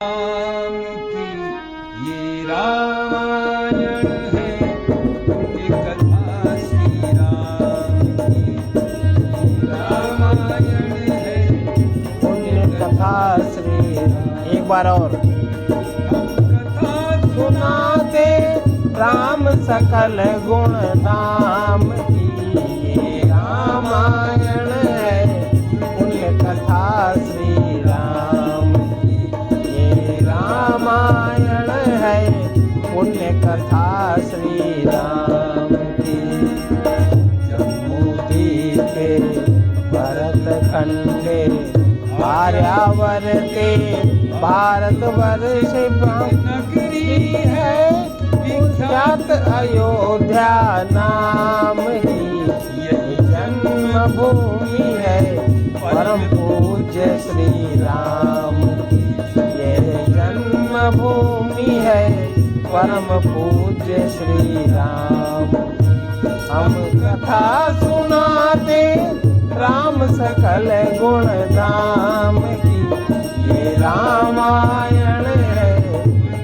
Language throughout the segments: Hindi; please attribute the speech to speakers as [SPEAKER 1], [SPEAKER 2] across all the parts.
[SPEAKER 1] राम की ये रामायण है, पुण्य कथा श्री राम की। रामायण है
[SPEAKER 2] पुण्य कथा श्री। एक बार और।
[SPEAKER 1] कथा
[SPEAKER 2] सुनाते राम सकल गुण नाम की, ये रामायण है पुण्य कथा श्री राम की। ये रामायण है पुण्य कथा श्री राम की। जम्बूद्वीपे भरत खंडे आर्यावर्ते भारतवर्ष
[SPEAKER 1] नगरी है
[SPEAKER 2] विख्यात अयोध्या नाम की। ये जन्मभूमि है परम पूज्य श्री राम की। ये जन्मभूमि है परम पूज्य श्री राम। हम कथा सुनाते राम सकल गुण धाम की। ये रामायण है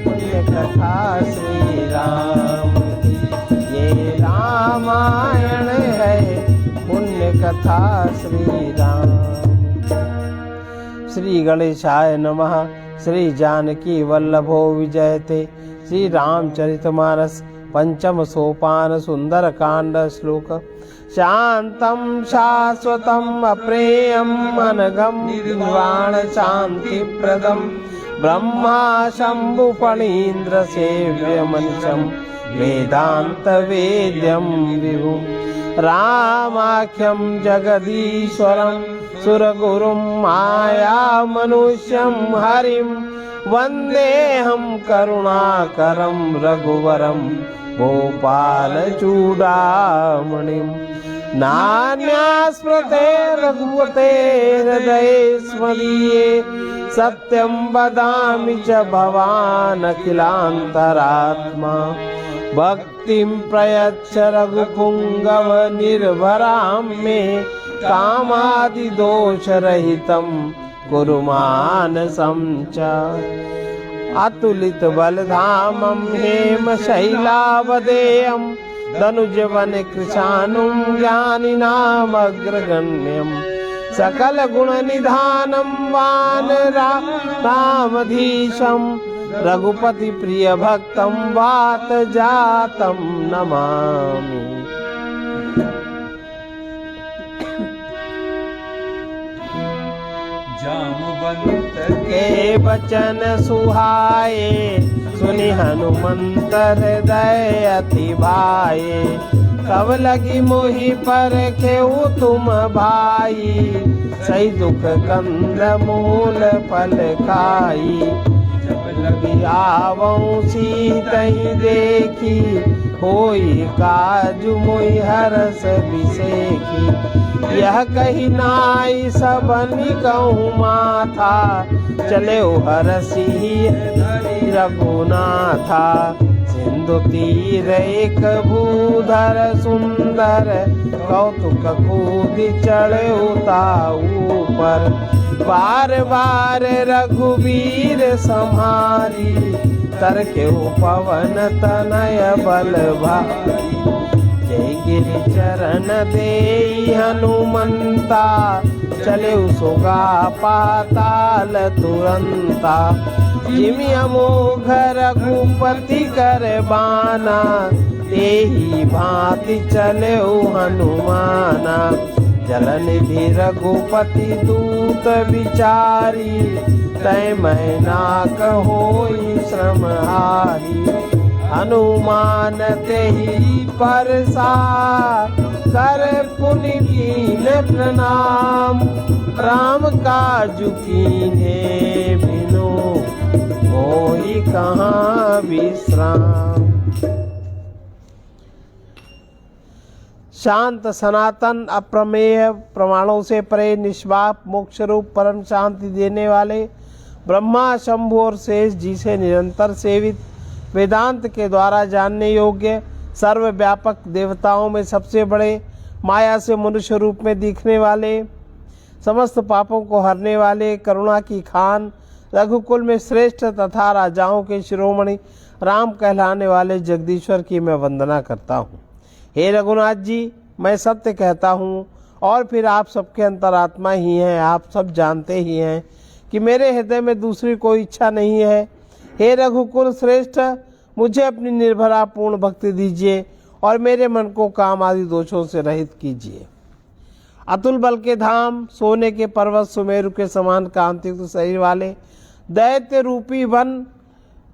[SPEAKER 2] पुण्य कथा श्री राम की। ये रामायण है पुण्य कथा श्री राम। श्री गणेशाय नमः। श्री जानकी वल्लभो विजयते। श्री रामचरितमानस पंचम सोपान सुंदर कांड श्लोक। शांतं शाश्वतं अप्रेयं अनघं निर्वाण शांतिप्रदं ब्रह्मा शंभु फणीन्द्र सेव्य मनिषं वेदांत वेद्यं विभुं रामाख्यं जगदीश्वरं सुरगुरुं माया मनुष्यं हरिं वन्देऽहं करुणाकरं रघुवरं गोपालचूडामणिम्। नान्यास्मृते रघुपते हृदये स्मदीये सत्यं वदामि च भवान् अखिलान्तरात्मा। भक्तिं प्रयच्छ रघुपुङ्गव निर्भरां मे कामादिदोषरहितं कुरु मानसं च। अतुलित बलधामं हेमशैलावदेयं धनुजवन कृशानुं ज्ञानिनामग्रगण्यं सकल गुण निधानं वानराणामधीशं रघुपति प्रिय भक्तं वात जातं नमामि।
[SPEAKER 1] जामवंत
[SPEAKER 2] के वचन सुहाए सुनि हनुमंत हृदय अति भाए। कब लगी मोहि पर खेऊ तुम भाई सही दुख कंद मूल फल खाई। जब लगी आवऊं सीतहि देखी होई काजु मोहि हरस बिसेखी। यह कही नाई सबनि कहूँ माथा चले हरसी रघुनाथा। सिंधु तीर एक भूधर सुंदर कौतुक कूदि चढ़े ऊपर। बार बार रघुवीर सम्हारी तरके पवन तनय बल भारी। जय गिरि चरण देई हनुमंता चले सुगा पाताल तुरंता। जिमि अमोघ रघुपति कर बाना तेहि भांति चले हनुमाना। जलनिधि रघुपति दूत विचारी तय मैना कहोई श्रम हारी। हनुमान तेहि परसा कर पुनि कीन प्रणाम। राम काजु कीन्हे बिनु मोहि कहाँ विश्राम। शांत सनातन अप्रमेय प्रमाणों से परे निष्पाप मोक्ष रूप परम शांति देने वाले ब्रह्मा शंभु और शेष जी से निरंतर सेवित वेदांत के द्वारा जानने योग्य सर्वव्यापक देवताओं में सबसे बड़े माया से मनुष्य रूप में दिखने वाले समस्त पापों को हरने वाले करुणा की खान रघुकुल में श्रेष्ठ तथा राजाओं के शिरोमणि राम कहलाने वाले जगदीश्वर की मैं वंदना करता हूँ। हे रघुनाथ जी, मैं सत्य कहता हूँ और फिर आप सबके अंतरात्मा ही हैं। आप सब जानते ही हैं कि मेरे हृदय में दूसरी कोई इच्छा नहीं है। हे रघुकुल श्रेष्ठ, मुझे अपनी निर्भरा पूर्ण भक्ति दीजिए और मेरे मन को काम आदि दोषों से रहित कीजिए। अतुल बल के धाम, सोने के पर्वत, सुमेरु के समान कांतियुक्त शरीर वाले दैत्य रूपी वन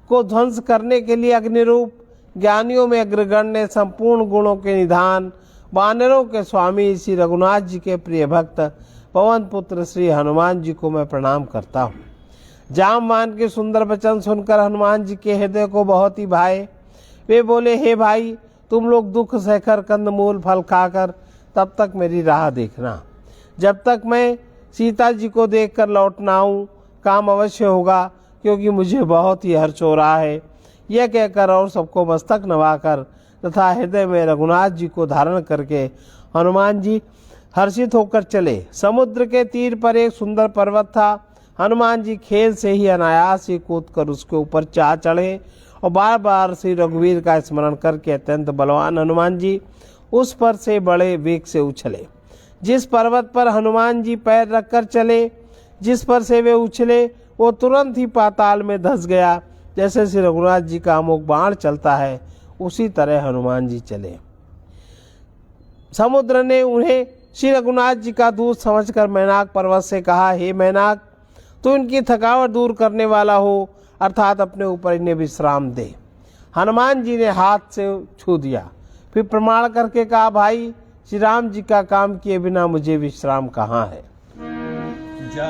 [SPEAKER 2] को ध्वंस करने के लिए अग्निरूप, ज्ञानियों में अग्रगण्य, संपूर्ण गुणों के निधान, वानरों के स्वामी श्री रघुनाथ जी के प्रिय भक्त पवन पुत्र श्री हनुमान जी को मैं प्रणाम करता हूँ। जामवान के सुंदर वचन सुनकर हनुमान जी के हृदय को बहुत ही भाए। वे बोले, हे भाई, तुम लोग दुख सहकर कंदमूल फल खाकर तब तक मेरी राह देखना। जब तक मैं सीता जी को देखकर लौट ना आऊँ, काम अवश्य होगा, क्योंकि मुझे बहुत ही हर्ष हो रहा है। यह कहकर और सबको मस्तक नवाकर तथा हृदय में रघुनाथ जी को धारण करके हनुमान जी हर्षित होकर चले। समुद्र के तीर पर एक सुंदर पर्वत था। हनुमान जी खेल से ही अनायास ही कूदकर उसके ऊपर जा चढ़े और बार बार श्री रघुवीर का स्मरण करके अत्यंत बलवान हनुमान जी उस पर से बड़े वेग से उछले। जिस पर्वत पर हनुमान जी पैर रखकर चले, जिस पर से वे उछले, वो तुरंत ही पाताल में धंस गया। जैसे श्री रघुनाथ जी का अमोघ बाण चलता है, उसी तरह हनुमान जी चले। समुद्र ने उन्हें श्री रघुनाथ जी का दूत समझकर मैनाक पर्वत से कहा, हे मैनाक, तू इनकी थकावट दूर करने वाला हो, अर्थात अपने ऊपर इन्हें विश्राम दे। हनुमान जी ने हाथ से छू दिया, फिर प्रमाण करके कहा, भाई, श्री राम जी का काम किए बिना मुझे विश्राम कहाँ है।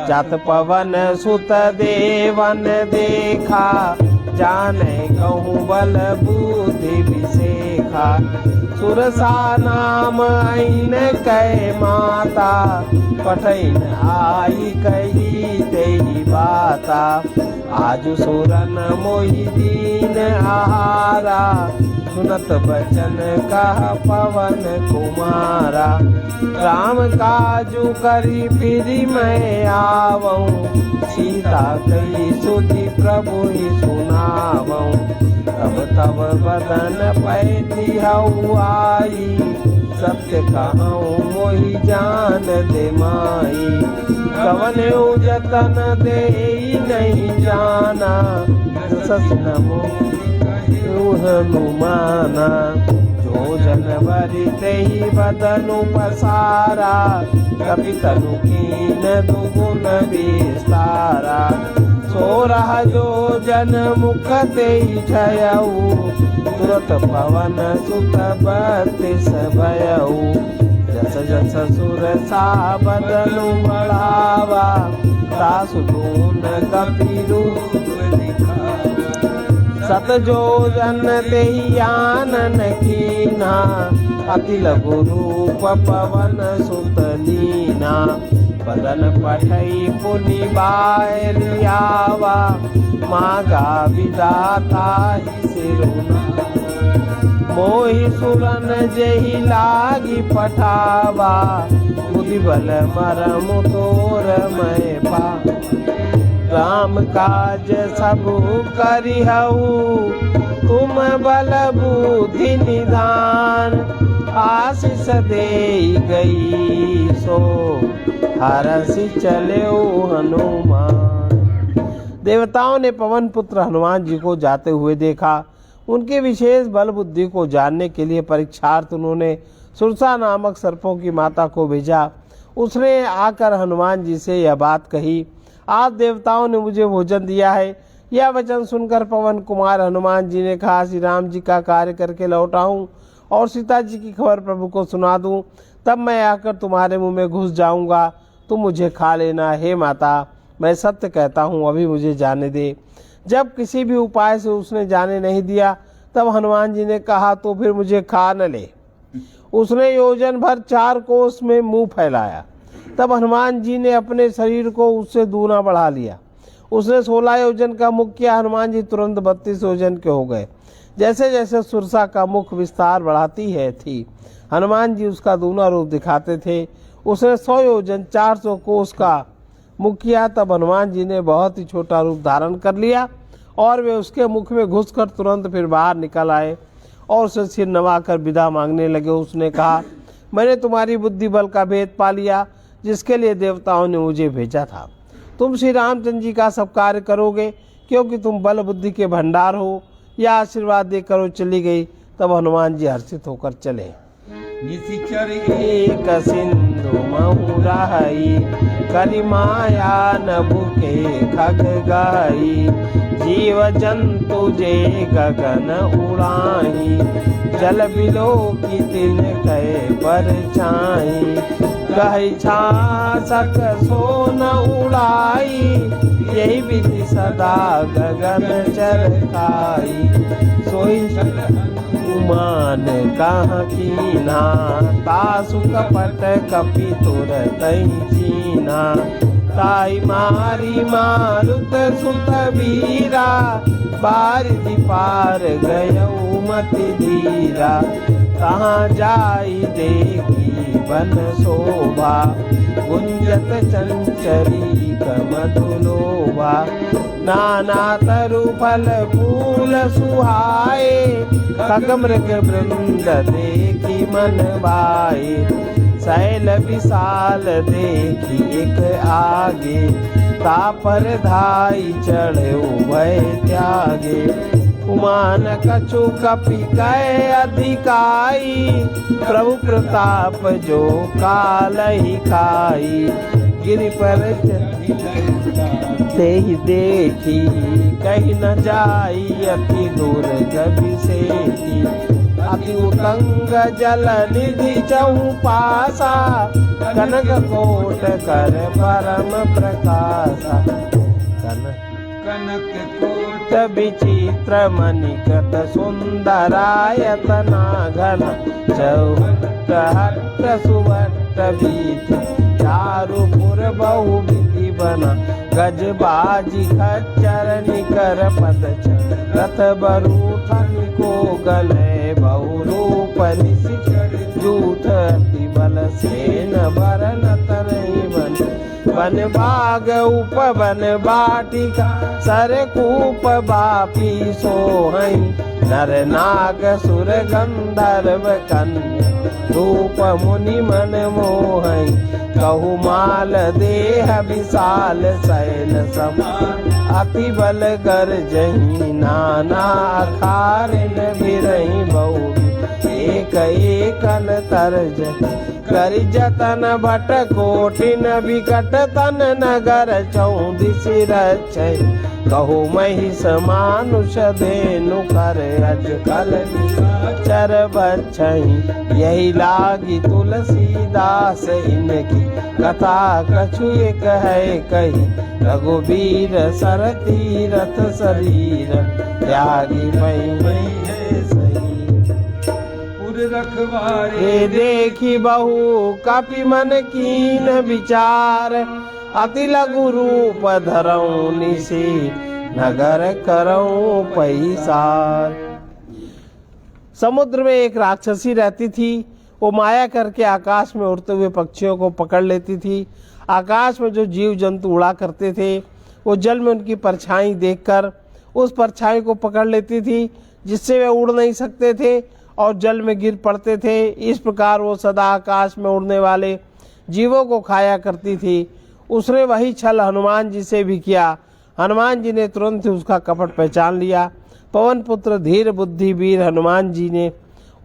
[SPEAKER 2] जात पवन सुत देवन देखा, जाने कहूँ बल बुद्धि विशेखा। सुरसा नाम ऐन कै माता, पठैन आई कही तेही बाता। आजु सुरन मोहि दीन आहारा, सुनत बचन कह पवन कुमारा। राम काजु करी फिर मैं आवऊँ, सीता कही सुधि प्रभु ही सुनावऊँ। तब तब बदन पैठी हऊ आई, सत्य कहूँ मोहि जान दे माई। कवन जतन दे नहीं जाना, सस नमो हनुमाना। जो जनवरी ते ही बदनु पसारा, कपि तनु कीन दुगुन विस्तारा। सोरह जो जन मुख ते छयऊ, तुरत पवन सुत बत्तीस भयऊ। जस जस सुर सा बदनु बढ़ावा, तासु दून कपि रूप दिखावा। सत जो जन ते आनन कीना, अति लघु रूप पवन सुत लीना। बदन पठई पुनि बारियावा, मागा विदाता ही सिरुना। मोहि सुरन जेहि लागी पठावा, बुद्धि बल मरम तोर मैं पा। राम काज सब करिहऊ, तुम बल बुद्धि निधान। आशीष दे गई सो, हरसि चले हनुमान। देवताओं ने पवन पुत्र हनुमान जी को जाते हुए देखा। उनके विशेष बल बुद्धि को जानने के लिए परीक्षार्थ उन्होंने सुरसा नामक सर्पों की माता को भेजा। उसने आकर हनुमान जी से यह बात कही, आप देवताओं ने मुझे भोजन दिया है। यह वचन सुनकर पवन कुमार हनुमान जी ने कहा, श्री राम जी का कार्य करके लौट आऊं और सीता जी की खबर प्रभु को सुना दूं, तब मैं आकर तुम्हारे मुंह में घुस जाऊंगा, तुम मुझे खा लेना। हे माता, मैं सत्य कहता हूँ, अभी मुझे जाने दे। जब किसी भी उपाय से उसने जाने नहीं दिया, तब हनुमान जी ने कहा, तो फिर मुझे खा न ले। उसने योजन भर 4 कोस में मुंह फैलाया। तब हनुमान जी ने अपने शरीर को उससे दूना बढ़ा लिया। उसने 16 योजन का मुख किया। हनुमान जी तुरंत 32 योजन के हो गए। जैसे जैसे सुरसा का मुख विस्तार बढ़ाती है थी, हनुमान जी उसका दूना रूप दिखाते थे। उसने 100 योजन 400 कोस का मुख किया, तब हनुमान जी ने बहुत ही छोटा रूप धारण कर लिया और वे उसके मुख में घुसकर तुरंत फिर बाहर निकल आए और उसे सिर नवाकर विदा मांगने लगे। उसने कहा, मैंने तुम्हारी बुद्धि बल का भेद पा लिया जिसके लिए देवताओं ने मुझे भेजा था। तुम श्री रामचंद्र जी का सब कार्य करोगे क्योंकि तुम बल बुद्धि के भंडार हो। यह आशीर्वाद देकर वो चली गई। तब हनुमान जी हर्षित होकर चले।
[SPEAKER 1] निशिचर
[SPEAKER 2] एक सिंधु महुराई करि माया नभु के खग गाई। जीव जंतु जे गगन उड़ाई जल बिलो की तिन कहे पर छाई। गहि छासक सोन उड़ाई यही विधि सदा गगन चरकाई। सोई उमान कहाँ कीना तासु कपट कपि तुरत चीना। ताई मारी मारुत सुत वीरा बारिधि पार गयऊ मति धीरा। कहाँ जाई देखी बन शोभा गुंजत चंचरी कमधुलोभा। नाना तरु फल फूल सुहाए खग मृग वृंद देखी मन भाए। शैल विशाल देखी एक आगे तापर धाई चढ़े भय त्यागे। उमान कछु कपि कहे अधिकाई प्रभु प्रताप जो काल ही खाई। गिरि पर तेहि देखी कहीं न जाई अति दूर गभि सेठी। अति उतंग जल निधि चहु पासा कनक कोट कर परम प्रकाशा।
[SPEAKER 1] कनक कोट
[SPEAKER 2] विचित्र मणिकृत सुंदरायतना घन चौहट हट सुवट बीति। चारुपुर बहु विधि बना गज बाजी खच्चर निकर पद रथ बरूठन को गले बहु रूप निशिचर जूथ अति बल सेन बरन तरई बन। वन बाग उपवन बाटिका सरकूप बापी सोहई। नर नाग सुर गंधर्व कन्या रूप मुनि मन मोहई। कहु माल देह विशाल शैल समान अति बल गर्जहि। नाना अखारिन बिरहि बहु एक एकन तरज। करि जतन भट कोटिन विकट तन नगर चौदिसि रचै। कहु महिष मानुष धेनु कर अजकल चर बछई। यही लागी तुलसीदास इनकी कथा कछु एक है कही। रघुवीर सर तीरथ शरीर त्यागी मई है सही।
[SPEAKER 1] पुर रखवारे
[SPEAKER 2] हे देखी बहु कपि मन कीन विचार। अति लघु रूप धरऊं निशि नगर करऊं पैसार। समुद्र में एक राक्षसी रहती थी। वो माया करके आकाश में उड़ते हुए पक्षियों को पकड़ लेती थी। आकाश में जो जीव जंतु उड़ा करते थे वो जल में उनकी परछाई देखकर उस परछाई को पकड़ लेती थी जिससे वे उड़ नहीं सकते थे और जल में गिर पड़ते थे। इस प्रकार वो सदा आकाश में उड़ने वाले जीवों को खाया करती थी। उसने वही छल हनुमान जी से भी किया। हनुमान जी ने तुरंत ही उसका कपट पहचान लिया। पवन पुत्र धीर बुद्धि वीर हनुमान जी ने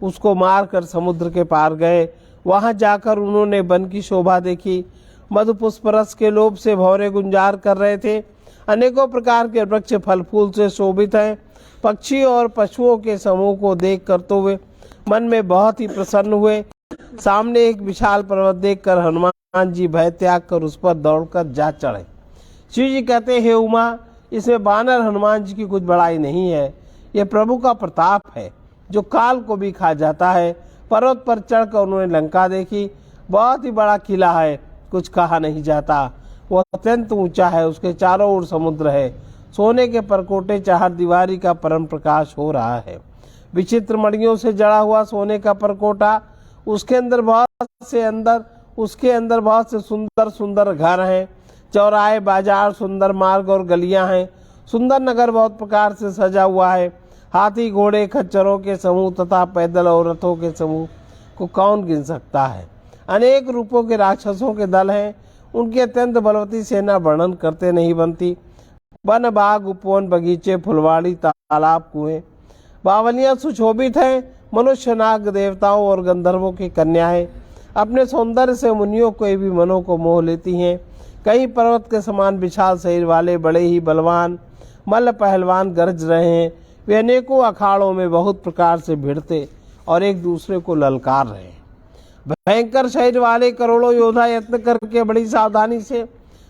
[SPEAKER 2] उसको मारकर समुद्र के पार गए। वहां जाकर उन्होंने वन की शोभा देखी। मधुपुष्प रस के लोभ से भौरे गुंजार कर रहे थे। अनेकों प्रकार के वृक्ष फल फूल से शोभित हैं। पक्षी और पशुओं के समूह को देख कर तो वे मन में बहुत ही प्रसन्न हुए। सामने एक विशाल पर्वत देखकर हनुमान जी भय त्याग कर उस पर दौड़कर जा चढ़े। शिव जी कहते, हे उमा, इसमें बानर हनुमान जी की कुछ बड़ाई नहीं है। यह प्रभु का प्रताप है जो काल को भी खा जाता है। पर्वत पर चढ़कर उन्होंने लंका देखी। बहुत ही बड़ा किला है, कुछ कहा नहीं जाता। वह अत्यंत ऊंचा है, उसके चारों ओर समुद्र है। सोने के परकोटे चार दीवारी का परम प्रकाश हो रहा है। विचित्र मणियों से जड़ा हुआ सोने का परकोटा, उसके अंदर बहुत से सुंदर सुंदर घर हैं चौराहे, बाजार, सुंदर मार्ग और गलियां हैं। सुंदर नगर बहुत प्रकार से सजा हुआ है। हाथी, घोड़े, खच्चरों के समूह तथा पैदल और रथों के समूह को कौन गिन सकता है। अनेक रूपों के राक्षसों के दल हैं। उनकी अत्यंत बलवती सेना वर्णन करते नहीं बनती। वन, बाग, उपवन, बगीचे, फुलवाड़ी, तालाब, कुएं, बावलियां सुशोभित हैं। मनुष्य, नाग, देवताओं और गंधर्वों की कन्याएं अपने सौंदर्य से मुनियों के भी मनों को मोह लेती हैं। कई पर्वत के समान विशाल शरीर वाले बड़े ही बलवान मल्ल पहलवान गरज रहे हैं। वे अनेकों अखाड़ों में बहुत प्रकार से भिड़ते और एक दूसरे को ललकार रहे हैं। भयंकर शरीर वाले करोड़ों योद्धा यत्न करके बड़ी सावधानी से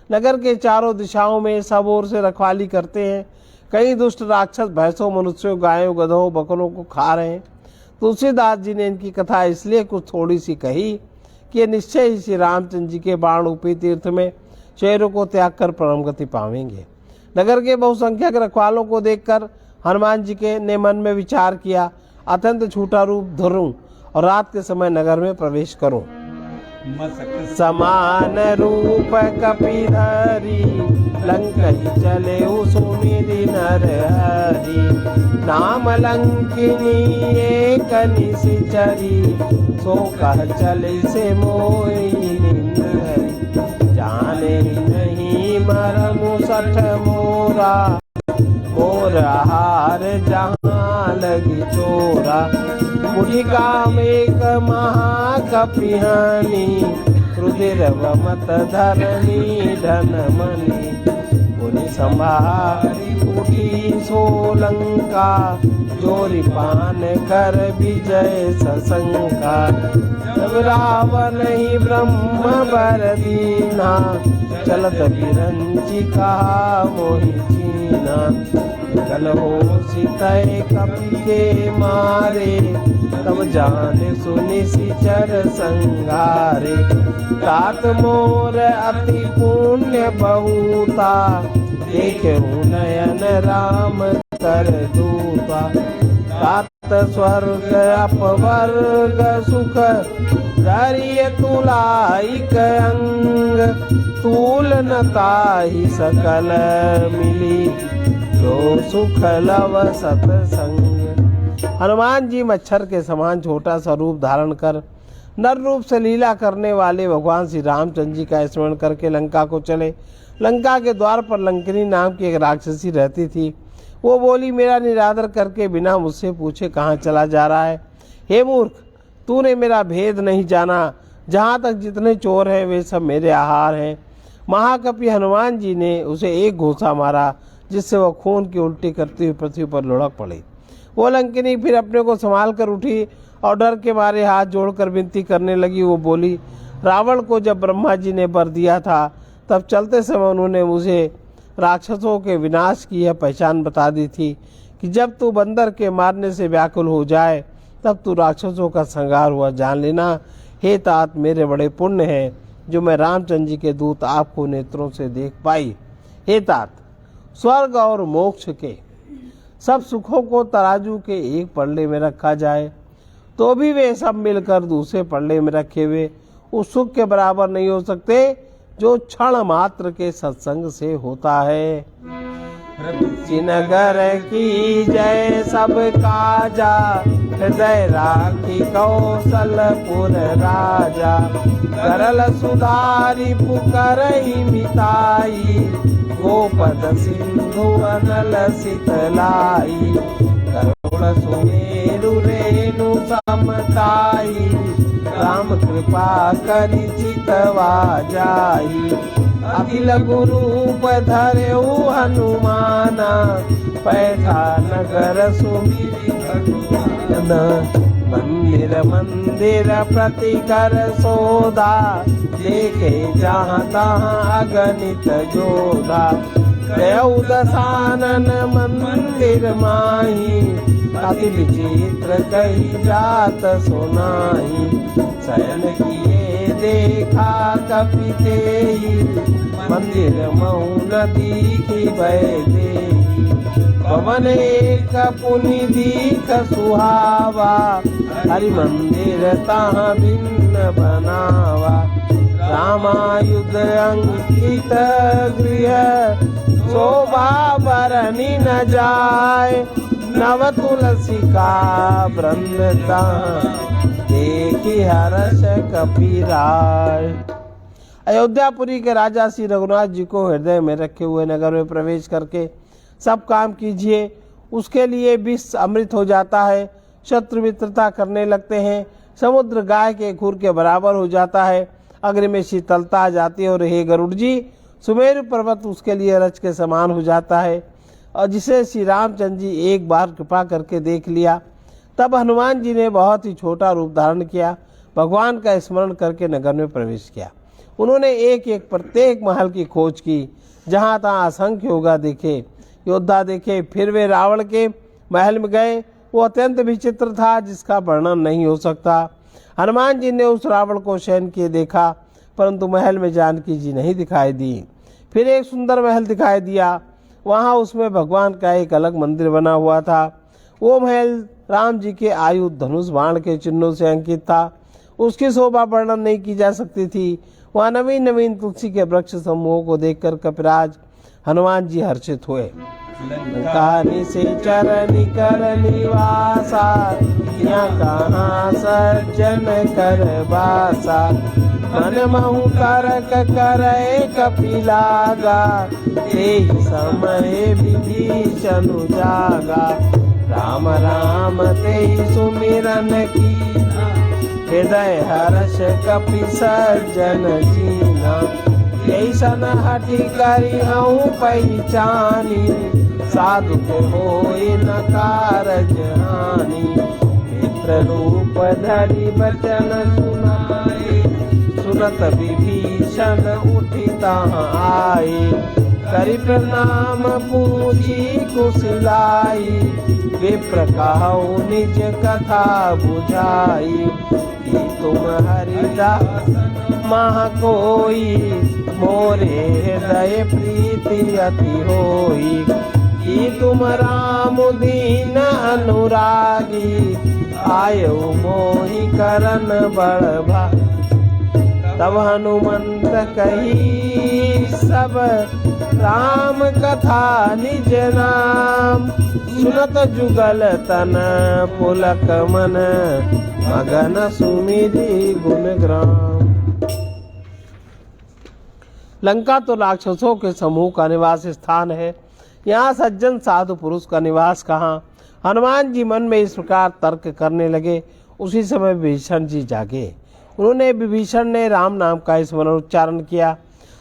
[SPEAKER 2] नगर के चारों दिशाओं में सब ओर से रखवाली करते हैं। कई दुष्ट राक्षस भैंसों, मनुष्यों, गायों, गधों, बकरों को खा रहे हैं। तुलसीदास जी ने इनकी कथा इसलिए कुछ थोड़ी सी कही कि ये निश्चय ही श्री रामचंद्र जी के बाण रूपी तीर्थ में शहरों को त्याग कर परम गति पावेंगे। नगर के बहुसंख्यक रखवालों को देखकर हनुमान जी के ने मन में विचार किया, अत्यंत छूटा रूप धरूं और रात के समय नगर में प्रवेश करूं। समान रूप कपिधरी लंकहि चले सुमिरि नर हरि। नाम लंकिनी एक निशिचरी सो कह चले से मोहि निंदहरि। जाने नहीं मरमु सठ मोरा मोर हार जहाँ लगी चोरा। मुठिका मेक महाकपिहानी रुधिर मत धरणी धन मणि। पुनि संभारी उठी सोलंका जोरी पान कर विजय सशंका। जब रावण ही ब्रह्म बर दीना चलत बिरंची कहा मोहि चीना। कल हो सीतय कपि के मारे तब जाने सुनि सिचर संगारे। तात मोर अति पुण्य बहुता देखे नयन राम कर दूता। तात स्वर्ग अपवर्ग सुख धरिय तुलाइक अंग। तूल न ताहि सकल मिली जो सुख लव सतसंग। हनुमान जी मच्छर के समान छोटा सा रूप धारण कर नर रूप से लीला करने वाले भगवान श्री रामचंद्र जी का स्मरण करके लंका को चले। लंका के द्वार पर लंकिनी नाम की एक राक्षसी रहती थी। वो बोली, मेरा निरादर करके बिना मुझसे पूछे कहाँ चला जा रहा है। हे मूर्ख, तूने मेरा भेद नहीं जाना। जहाँ तक जितने चोर हैं वे सब मेरे आहार हैं। महाकपि हनुमान जी ने उसे एक घूंसा मारा जिससे वह खून की उल्टी करती हुई पृथ्वी पर लुढ़क पड़ी। वो लंकिनी फिर अपने को संभाल कर उठी और डर के मारे हाथ जोड़कर विनती करने लगी। वो बोली, रावण को जब ब्रह्मा जी ने वर दिया था तब चलते समय उन्होंने मुझे राक्षसों के विनाश की यह पहचान बता दी थी कि जब तू बंदर के मारने से व्याकुल हो जाए तब तू राक्षसों का संहार हुआ जान लेना। हे तात, मेरे बड़े पुण्य हैं जो मैं रामचंद्र जी के दूत आपको नेत्रों से देख पाई। हे तात, स्वर्ग और मोक्ष के सब सुखों को तराजू के एक पल्ले में रखा जाए तो भी वे सब मिलकर दूसरे पल्ले में रखे हुए उस सुख के बराबर नहीं हो सकते जो क्षण मात्र के सत्संग से होता है। नगर की जय सब काजा हृदय राखी कौशलपुर राजा। करल सुधारी पुकरहि मिताई गोपद सिंधु अनल सितलाई। करुण सुमेरु रेणु समताई राम कृपा करि चितवा जाई। अखिल गुरूप धरेउ हनुमाना पैठा नगर सुमिरि भगवाना। मंदिर मंदिर प्रति कर सोदा देखे जहाँ तहाँ अगणित जोधा। गयउ दसानन मंदिर माही अति विचित्र कही जात सुनाई। शयन किए देखा कपि तेहि मंदिर महु नदी की बह देहि। पवन एक पुनि दीख सुहावा हरि मंदिर तहाँ भिन्न बनावा। रामायुध अंकित गृह शोभा बरनी न जाय नव तुलसी का वृंदता देखी हर्ष कपिराय। अयोध्यापुरी के राजा श्री रघुनाथ जी को हृदय में रखे हुए नगर में प्रवेश करके सब काम कीजिए, उसके लिए विष अमृत हो जाता है, शत्रु मित्रता करने लगते हैं, समुद्र गाय के खुर के बराबर हो जाता है, अग्नि में शीतलता आ जाती है, और हे गरुड़ जी सुमेरु पर्वत उसके लिए रच के समान हो जाता है। और जिसे श्री रामचंद्र जी एक बार कृपा करके देख लिया, तब हनुमान जी ने बहुत ही छोटा रूप धारण किया, भगवान का स्मरण करके नगर में प्रवेश किया। उन्होंने एक एक प्रत्येक महल की खोज की, जहाँ तहाँ असंख्य योद्धा देखे। फिर वे रावण के महल में गए। वो अत्यंत विचित्र था, जिसका वर्णन नहीं हो सकता। हनुमान जी ने उस रावण को शयन किए देखा, परंतु महल में जानकी जी नहीं दिखाई दी। फिर एक सुंदर महल दिखाई दिया, वहाँ उसमें भगवान का एक अलग मंदिर बना हुआ था। वो महल राम जी के आयुध धनुष बाण के चिन्हों से अंकित था। उसकी शोभा वर्णन नहीं की जा सकती थी। वहाँ नवीन नवीन तुलसी के वृक्ष समूहों को देखकर कपिराज हनुमान जी हर्षित हुए। कहानी से चरनी कर निवासा, यहाँ कहाँ सज्जन कर बासा, मन महु करक करे कपिलागा, ते समय विभीषण जागा, राम राम ते सुमिरन कीना, हृदय हर्ष कपि सज्जन जीना, ऐसन हठी करी हूँ पहचानी, साधु को होए न कारज हानि, मित्र रूप धरि बचन सुनाए, सुनत विभीषण उठिता आए, करि प्रणाम पूछी कुशलाई, विप्र कहु निज कथा बुझाई, कि तुम हरिदास महा कोई, मोरे हृदय प्रीति अति होई, कि तुम राम दीन अनुरागी, आयो मोहि करन बड़भा। तब हनुमंत कही सब राम कथा निज नाम, सुनत जुगल तन पुलक मन, मगन सुमिरि गुणग्राम। लंका तो राक्षसों के समूह का निवास स्थान है, यहाँ सज्जन साधु पुरुष का निवास कहाँ। हनुमान जी मन में इस प्रकार तर्क करने लगे। उसी समय विभीषण जी जागे। उन्होंने विभीषण ने राम नाम का स्मरण उच्चारण किया।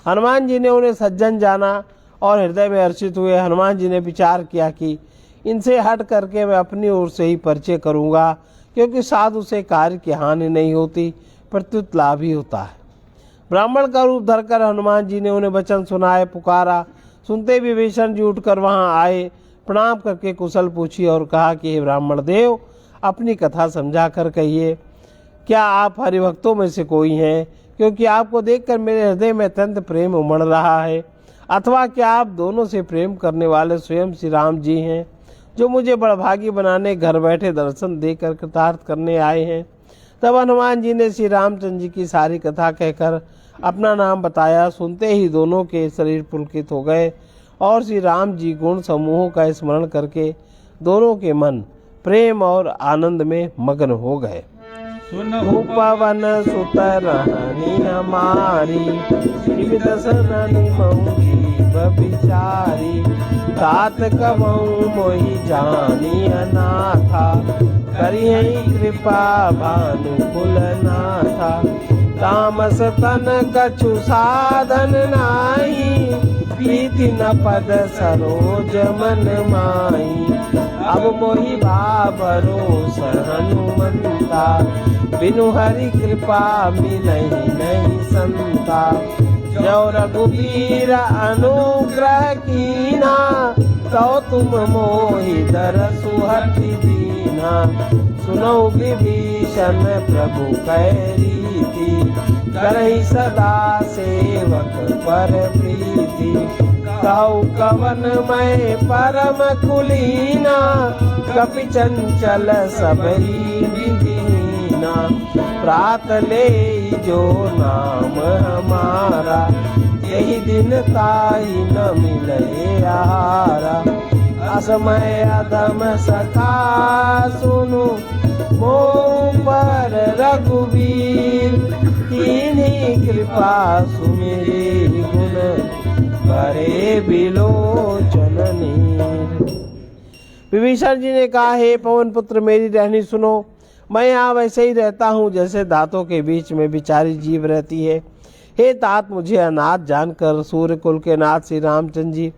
[SPEAKER 2] हनुमान जी ने उन्हें सज्जन जाना और हृदय में हर्षित हुए। हनुमान जी ने विचार किया कि इनसे हट करके मैं अपनी ओर से ही परिचय करूँगा, क्योंकि साधु से कार्य की हानि नहीं होती, प्रत्युत लाभ ही होता है। ब्राह्मण का रूप धरकर हनुमान जी ने उन्हें वचन सुनाए, पुकारा। सुनते विभीषण जी उठकर वहां आए, प्रणाम करके कुशल पूछी और कहा कि हे ब्राह्मण देव, अपनी कथा समझा कर कहिए, क्या आप हरिभक्तों में से कोई हैं? क्योंकि आपको देखकर मेरे हृदय में अत्यंत प्रेम उमड़ रहा है। अथवा क्या आप दोनों से प्रेम करने वाले स्वयं श्री राम जी हैं, जो मुझे बड़भागी बनाने घर बैठे दर्शन देकर कृतार्थ करने आए हैं? तब हनुमान जी ने श्री रामचंद्र जी की सारी कथा कहकर अपना नाम बताया। सुनते ही दोनों के शरीर पुलकित हो गए और श्री राम जी गुण समूहों का स्मरण करके दोनों के मन प्रेम और आनंद में मग्न हो गए। पवन सुत रहनी हमारी, दशरथी मऊ जीव बिचारी, तात कबहु मोहि जानी अनाथा, करिहि कृपा भानुकुल नाथा, तामस तन कछु साधन नाही, प्रीति न पद सरोज मन माही, अब मोहि भावरोस हनुमंता, बिनु हरि कृपा मिलहि नहीं संता, जो रघुबीर अनुग्रह कीना, तो तुम मोहि दरसु हठि दीना, सुनो विभीषण प्रभु कै रीति, करहि सदा सेवक पर प्रीति, कहु कवन मैं परम कुलीना, कपि चंचल सबहि विधीना, दीना, प्रात ले जो नाम हमारा, यही दिन ताई न मिले आहारा। असमय अधम सखा सुनु, मोह पर रघुवीर, कीन्ही कृपा सुमिरी गुण, करे बिलोचन नीर। विभीषण जी ने कहा, हे पवन पुत्र मेरी रहनी सुनो, मैं यहाँ वैसे ही रहता हूँ जैसे दांतों के बीच में बिचारी जीव रहती है। हे तात, मुझे अनाथ जानकर सूर्य कुल के नाथ श्री रामचंद्र जी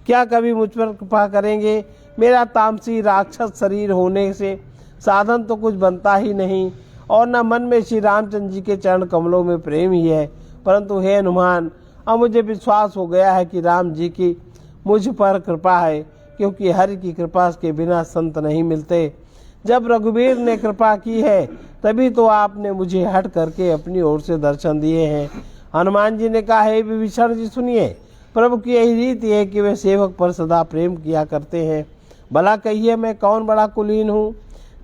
[SPEAKER 2] क्या कभी मुझ पर कृपा करेंगे? मेरा तामसी राक्षस शरीर होने से साधन तो कुछ बनता ही नहीं, और न मन में श्री रामचंद्र जी के चरण कमलों में प्रेम ही है। परंतु हे हनुमान, अब मुझे विश्वास हो गया है कि राम जी की मुझ पर कृपा है, क्योंकि हरि की कृपा के बिना संत नहीं मिलते। जब रघुवीर ने कृपा की है तभी तो आपने मुझे हट करके अपनी ओर से दर्शन दिए हैं। हनुमान जी ने कहा, हे विभीषण जी सुनिए, प्रभु की यही रीति है कि वे सेवक पर सदा प्रेम किया करते हैं। भला कहिए, मैं कौन बड़ा कुलीन हूँ?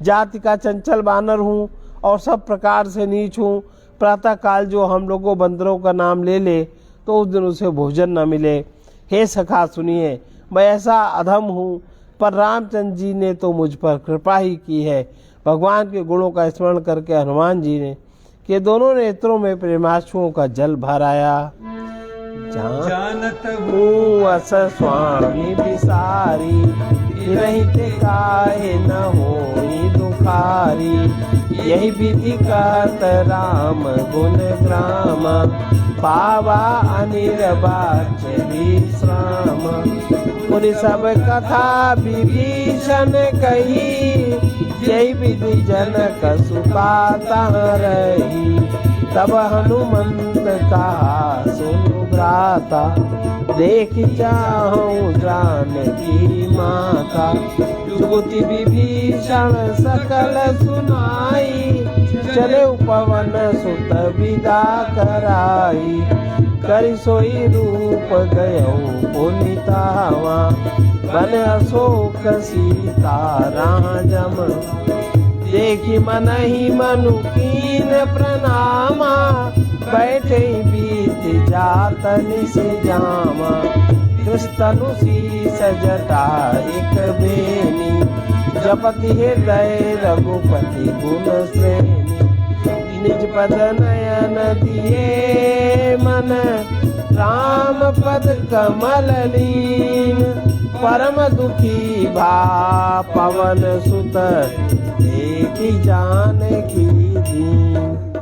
[SPEAKER 2] जाति का चंचल बानर हूँ और सब प्रकार से नीच हूँ। प्रातः काल जो हम लोगों बंदरों का नाम ले ले तो उस दिन उसे भोजन न मिले। हे सखा सुनिए, मैं ऐसा अधम हूँ, पर रामचंद्र जी ने तो मुझ पर कृपा ही की है। भगवान के गुणों का स्मरण करके हनुमान जी ने के दोनों नेत्रों में प्रेमाश्रुओं का जल भर आया।
[SPEAKER 1] जानत
[SPEAKER 2] हूँ अस स्वामी बिसारी, रहते काहे न होई दुखारी। यही विधि कहत राम गुण ग्राम, पावा अनिर्वाच विश्राम। पुनि सब कथा विभीषण कही, यही विधि जनक सुता तहाँ रही। तब हनुमंत कहा सुनु भ्राता, देख चाहूं जानकी माता। जुगति विभीषण सकल सुनाई, चले पवन सुत विदा कराई। करि सोई रूप गयौ पुनितावा, बन अशोक सीता राजम। देखी मन ही मनु कीन प्रणामा, बैठे बीत जात निस जामा। कृष्णनु शीस जटा एक बेनी, जपति हृदय रघुपति गुण श्रेणी। निज पद नयन दिए मन, राम पद कमल लीन। परम दुखी भा पवन सुत, देखी जानकी दीन।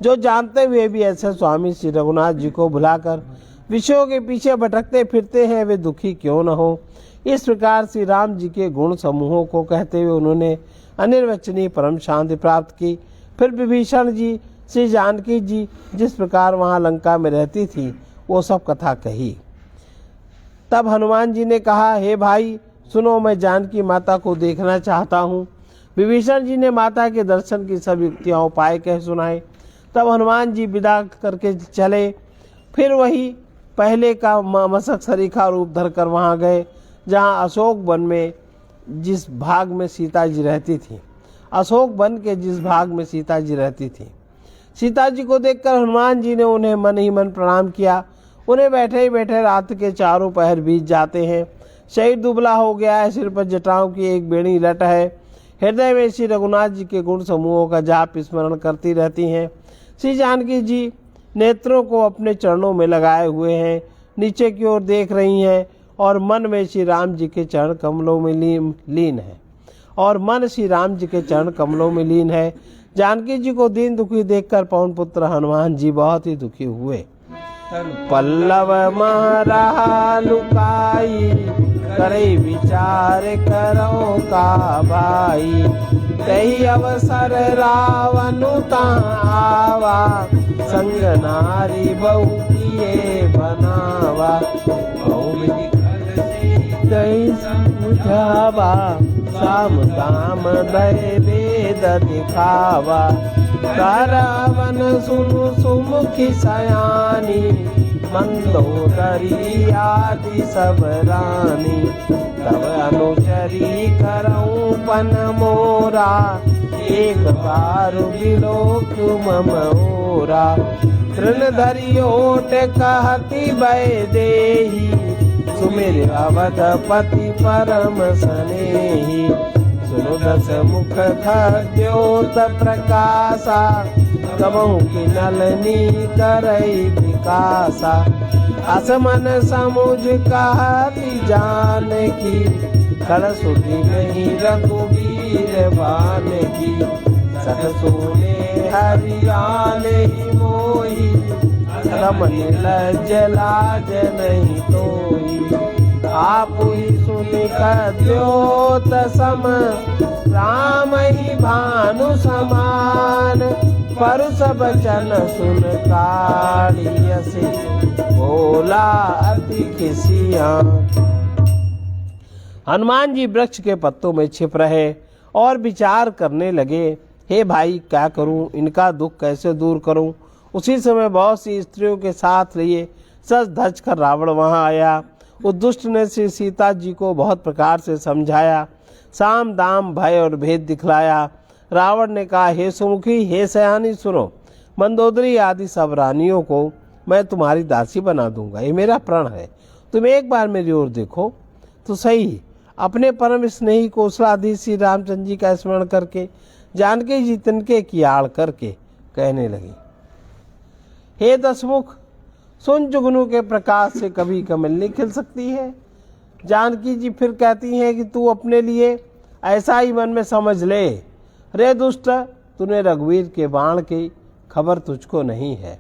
[SPEAKER 2] जो जानते हुए भी ऐसे स्वामी श्री रघुनाथ जी को भुलाकर विषयों के पीछे भटकते फिरते हैं, वे दुखी क्यों न हो। इस प्रकार श्री राम जी के गुण समूहों को कहते हुए उन्होंने अनिर्वचनीय परम शांति प्राप्त की। फिर विभीषण जी श्री जानकी जी जिस प्रकार वहाँ लंका में रहती थी वो सब कथा कही। तब हनुमान जी ने कहा, हे भाई सुनो, मैं जानकी माता को देखना चाहता हूँ। विभीषण जी ने माता के दर्शन की सब युक्तियाँ उपाय कह सुनाए। तब हनुमान जी विदा करके चले। फिर वही पहले का मशक सरीखा रूप धरकर वहाँ गए जहाँ अशोक वन में जिस भाग में सीता जी रहती थी। अशोक वन के जिस भाग में सीता जी रहती थी। सीता जी को देखकर हनुमान जी ने उन्हें मन ही मन प्रणाम किया। उन्हें बैठे ही बैठे रात के चारों पहर बीत जाते हैं। शरीर दुबला हो गया है, सिर पर जटाओं की एक बेड़ी लट है। हृदय में श्री रघुनाथ जी के गुण समूहों का जाप स्मरण करती रहती हैं। श्री जानकी जी नेत्रों को अपने चरणों में लगाए हुए हैं, नीचे की ओर देख रही हैं और मन में श्री राम जी के चरण कमलों में लीन है और मन श्री राम जी के चरण कमलों में लीन है। जानकी जी को दीन दुखी देखकर पवन पुत्र हनुमान जी बहुत ही दुखी हुए। पल्लव महरा लुकाई, करे विचार करो का भाई। तही अवसर रावनु आवा, संग नारी बहु किए बनावा। तही समझावा, साम दाम दय वेद दिखावा। रावण सुनु सुमुखी सयानी, मंदोदरी आदि सब रानी। तब अनुचरी करऊं पन मोरा, एक बार विलोक मम ओरा। तृण धरि ओट कहती भय देही, सुमिर अवधपति परम स्नेही। सुनो दस मुख खद्योत प्रकाशा, कबहु की नलनी करई विकासा। असमन समुझ कहती जानकी, कर सुधि नहीं रघुवीर बान की। सत सुने हरियाने ही मोही, रमन लज लाज नहीं तोई। आप ही सुन कद्योत सम, राम ही भानु समान। परुष बचन सुन काढ़ियसि, बोला अति खिसियान। हनुमान जी वृक्ष के पत्तों में छिप रहे और विचार करने लगे, हे भाई क्या करूं, इनका दुख कैसे दूर करूं। उसी समय बहुत सी स्त्रियों के साथ लिए सज धज कर रावण वहां आया। उस दुष्ट ने श्री सीता जी को बहुत प्रकार से समझाया, साम दाम भय और भेद दिखलाया। रावण ने कहा, हे सुमुखी, हे सयानी, सुनो, मंदोदरी आदि सब रानियों को मैं तुम्हारी दासी बना दूंगा, ये मेरा प्रण है। तुम एक बार मेरी ओर देखो तो सही। अपने परम स्नेही कौशलाधीश श्री रामचंद्र जी का स्मरण करके जानकी जी तिनके की आड़ करके कहने लगी, हे दशमुख, सुन जुगनू के प्रकाश से कभी कमल नहीं खिल सकती है। जानकी जी फिर कहती हैं कि तू अपने लिए ऐसा ही मन में समझ ले। रे दुष्ट, तूने रघुवीर के बाण की खबर तुझको नहीं है।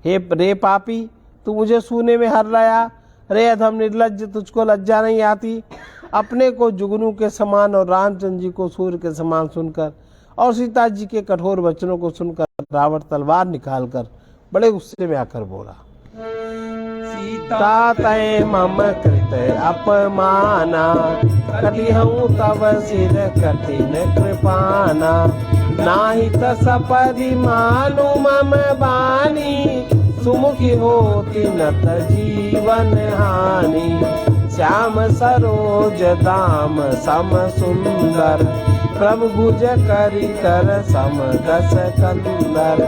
[SPEAKER 2] हे रे पापी, तू मुझे सूने में हर लाया। रे अधम निर्लज्ज, तुझको लज्जा नहीं आती। अपने को जुगनू के समान और रामचंद्र जी को सूर्य के समान सुनकर और सीता जी के कठोर वचनों को सुनकर रावण तलवार निकालकर बड़े गुस्से में आकर बोला, सीता तय मम कृत अपमाना, कटिहऊँ तव सिर कठिन कृपाना। नाही त सपदि मानु मम बानी, सुमुखी होती नत जीवन हानि। श्याम सरोज दाम सम सुंदर, प्रभु भुज करि कर सम दस कंदर।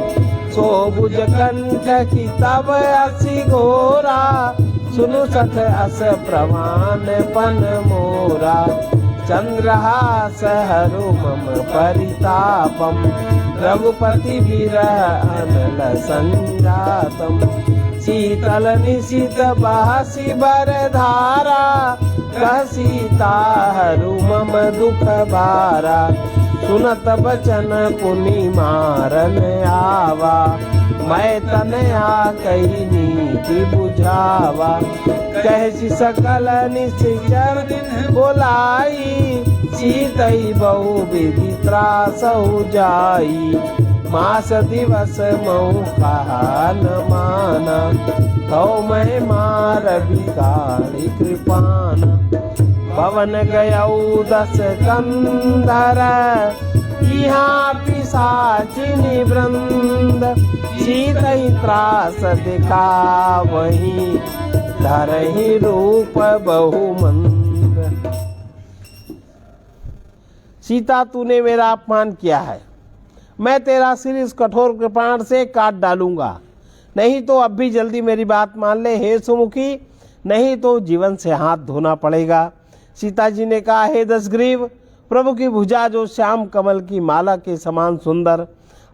[SPEAKER 2] सो भुज कंठ की तब असि घोरा, सुनु सठ अस प्रमाण पन मोरा। चंद्रहास हरु मम परितापम, रघुपति विरह अनल संजातम। शीतल निशित बहसी बर धारा, कह सीता हरु मम दुख भारा। सुनत बचन पुनि मारन आवा, मैं तनया कही नीति बुझावा। कहसी सकल निश्चर बोलाई, सीतई बहु विधि त्रासहु जाई। मास दिवस महु कहा न माना, तो मैं मार बिगाड़ी कृपान। पवन गयऊ दस कंधर, यहाँ पिशाचिनी वृंद। सीतई त्रास दिखा वही, धरहि रूप बहुमंद। सीता, तूने मेरा अपमान किया है, मैं तेरा सिर इस कठोर कृपाण से काट डालूंगा। नहीं तो अब भी जल्दी मेरी बात मान ले हे सुमुखी, नहीं तो जीवन से हाथ धोना पड़ेगा। सीता जी ने कहा, हे दशग्रीव, प्रभु की भुजा जो श्याम कमल की माला के समान सुंदर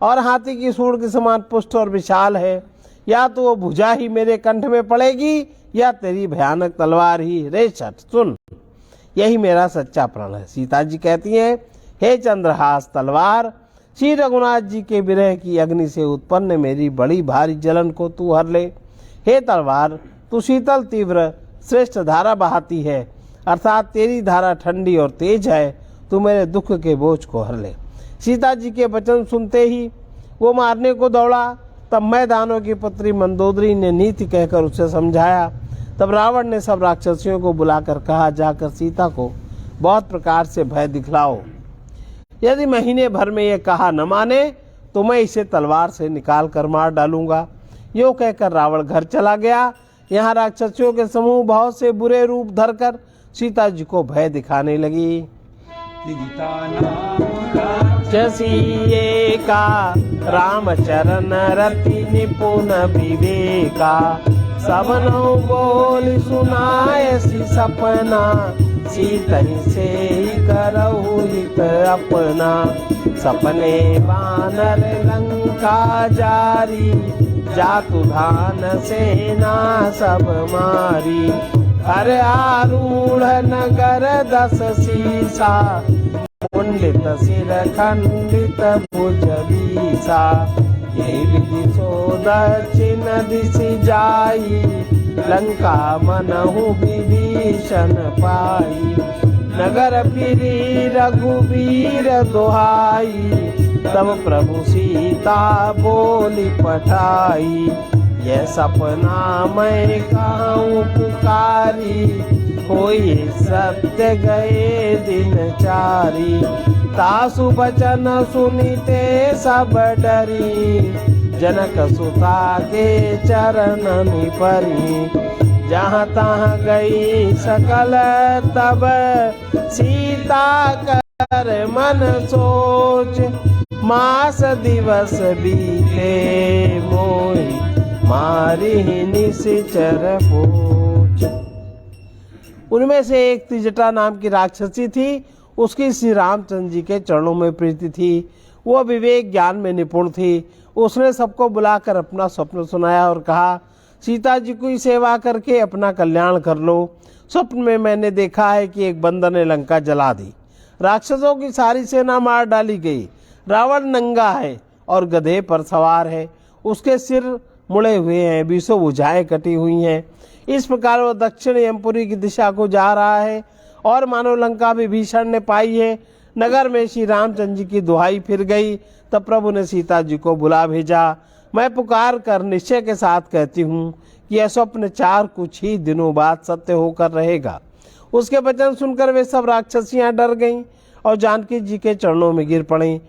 [SPEAKER 2] और हाथी की सूंड के समान पुष्ट और विशाल है, या तो वो भुजा ही मेरे कंठ में पड़ेगी या तेरी भयानक तलवार ही। रे छठ, सुन, यही मेरा सच्चा प्रण है। सीता जी कहती हैं, हे चंद्रहास तलवार, श्री रघुनाथ जी के विरह की अग्नि से उत्पन्न मेरी बड़ी भारी जलन को तू हर ले। हे तलवार, तू शीतल तीव्र श्रेष्ठ धारा बहाती है, अर्थात तेरी धारा ठंडी और तेज है। तू मेरे दुख के बोझ को हर ले। सीता जी के वचन सुनते ही वो मारने को दौड़ा। तब मैदानों की पुत्री मंदोदरी ने नीति कहकर उसे समझाया। तब रावण ने सब राक्षसियों को बुलाकर कहा, जाकर सीता को बहुत प्रकार से भय दिखलाओ। यदि महीने भर में ये कहा न माने तो मैं इसे तलवार से निकाल कर मार डालूंगा। यो कहकर रावण घर चला गया। यहाँ राक्षसियों के समूह बहुत से बुरे रूप धरकर सीता जी को भय दिखाने लगी।
[SPEAKER 1] सीता नाम
[SPEAKER 2] राक्षसी एका रामचरण रति निपुण विवेका सबनो बोल सुनायसी सपना सीतहि से करहु हित अपना सपने बानर लंका जारी जातु धान सेना सब मारी हर आरूढ़ नगर 10 सीसा मुंडित सिर खंडित भुज बीसा ये विधि सो दक्षिण दिशि जाई लंका मनहु विभीषण पाई नगर फिरी रघुवीर दुहाई तब प्रभु सीता बोली पठाई यह सपना मैं कहूँ पुकारी होई सत्य गए दिन चारी तासु बचन सुनिते सब डरी जनक सुता के चरण परी जहाँ तहाँ गई सकल तब सीता कर मन सोच मास दिवस बीते मोहि मारी निशिचर पोच। उनमें से एक त्रिजटा नाम की राक्षसी थी। उसकी श्री रामचंद्र जी के चरणों में प्रीति थी। वह विवेक ज्ञान में निपुण थी। उसने सबको बुलाकर अपना स्वप्न सुनाया और कहा, सीता जी की सेवा करके अपना कल्याण कर लो। स्वप्न में मैंने देखा है कि एक बंदर ने लंका जला दी, राक्षसों की सारी सेना मार डाली गई। रावण नंगा है और गधे पर सवार है, उसके सिर मुड़े हुए हैं, 20 भुजाएं कटी हुई हैं। इस प्रकार वह दक्षिण यमपुरी की दिशा को जा रहा है और मानव लंका विभीषण ने पाई है। नगर में श्री रामचंद्र जी की दुहाई फिर गई। तब प्रभु ने सीता जी को बुला भेजा। मैं पुकार कर निश्चय के साथ कहती हूँ कि यह स्वप्न 4 कुछ ही दिनों बाद सत्य होकर रहेगा। उसके वचन सुनकर वे सब राक्षसियाँ डर गईं और जानकी जी के चरणों में गिर पड़ीं।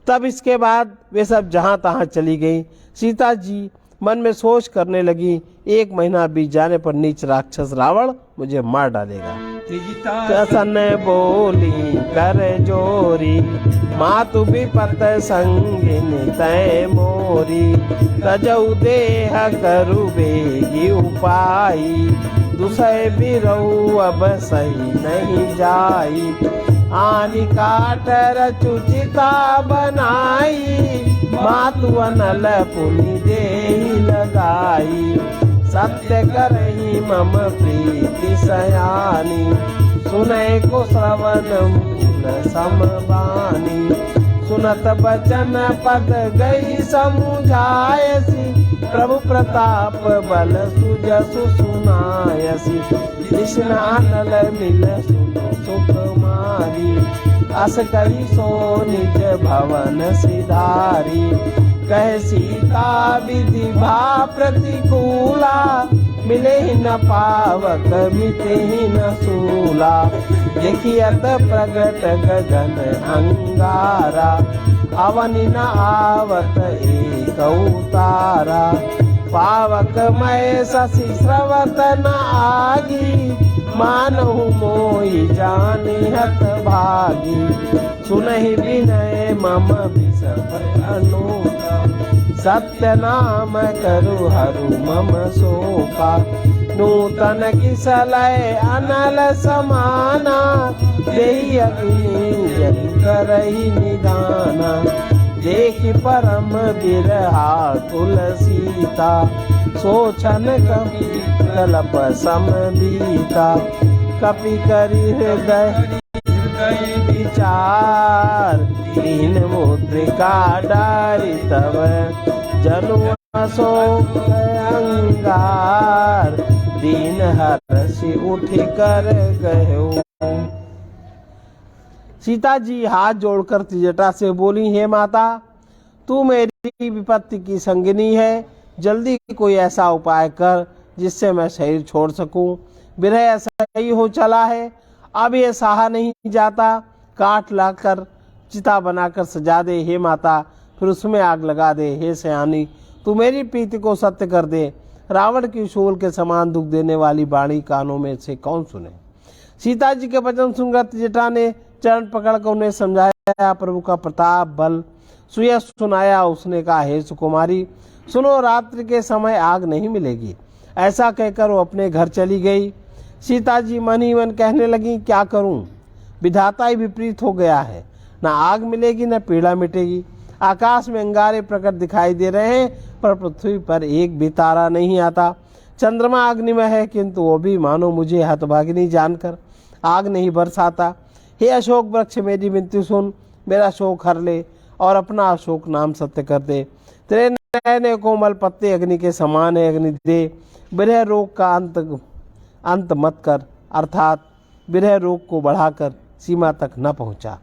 [SPEAKER 2] तब इसके बाद वे सब जहाँ तहाँ चली गईं। सीता जी मन में सोच करने लगी, 1 महीना बीत जाने पर नीच राक्षस रावण मुझे मार डालेगा। सन बोली कर जोरी मातु विपत संगिन तय मोरी तजऊ देह करु बेगी उपाई दुसय बिरऊ अब सही नहीं जाई आनि काटर चुचिता बनाई मातु अनल पुनि देहि लगाई सत्य करहि मम प्रीति सयानी सुनय को श्रवण मूल समबानी सुनत बचन पद गई समुझायसी प्रभु प्रताप बल सुजसु सुनायसी कृष्ण अनल मिल सुनो सुख मारी अस कही सो निज भवन सिधारी कह सीता विधि भा प्रतिकूला मिले ही न पावक मिटे ही न सूला देखियत प्रगट गगन अंगारा अवनि न आवत एक उतारा पावक मय शशि स्रवत न आगी मानहु मोहि जानि हत भागी सुनहि विनय मम विषम अनूठा सत्य नाम करु हरु मम शोका नूतन किसलय अनल समाना देहि अग्नि करहि निदाना देखि परम बिरहा तुलसीता सोचन कपि कल्प समबीता कपि करि हृदय विचार दीन मुद्रिका डारि तब जनु अशोक अंगार दीन हर्षि उठ कर गयो। सीता जी हाथ जोड़कर त्रिजटा से बोली, हे माता, तू मेरी विपत्ति की संगिनी है। जल्दी कोई ऐसा उपाय कर जिससे मैं शरीर छोड़ सकूं। विरह ऐसा ही हो चला है, अब ये सहा नहीं जाता। काठ लाकर चिता बनाकर सजा दे हे माता, फिर उसमें आग लगा दे हे सयानी। तू मेरी प्रीति को सत्य कर दे। रावण की शूल के समान दुख देने वाली वाणी कानों में से कौन सुने। सीता जी के वचन सुनकर त्रिजटा ने चरण पकड़कर उन्हें समझाया, प्रभु का प्रताप बल सुयश सुनाया। उसने कहा, हे सुकुमारी सुनो, रात्रि के समय आग नहीं मिलेगी। ऐसा कहकर वो अपने घर चली गई। सीता जी मन ही मन कहने लगी, क्या करूं, विधाता ही विपरीत हो गया है, न आग मिलेगी न पीड़ा मिटेगी। आकाश में अंगारे प्रकट दिखाई दे रहे हैं, पर पृथ्वी पर एक भी तारा नहीं आता। चंद्रमा अग्निमय है, किंतु वो भी मानो मुझे हतभागिनी जानकर आग नहीं बरसाता। हे अशोक वृक्ष, मेरी विनती सुन, मेरा शोक हर ले और अपना अशोक नाम सत्य कर दे। तेरे नए कोमल पत्ते अग्नि के समान है, अग्नि दे। विरह रोग का अंत मत कर, अर्थात विरह रोग को बढ़ाकर सीमा तक न पहुंचा।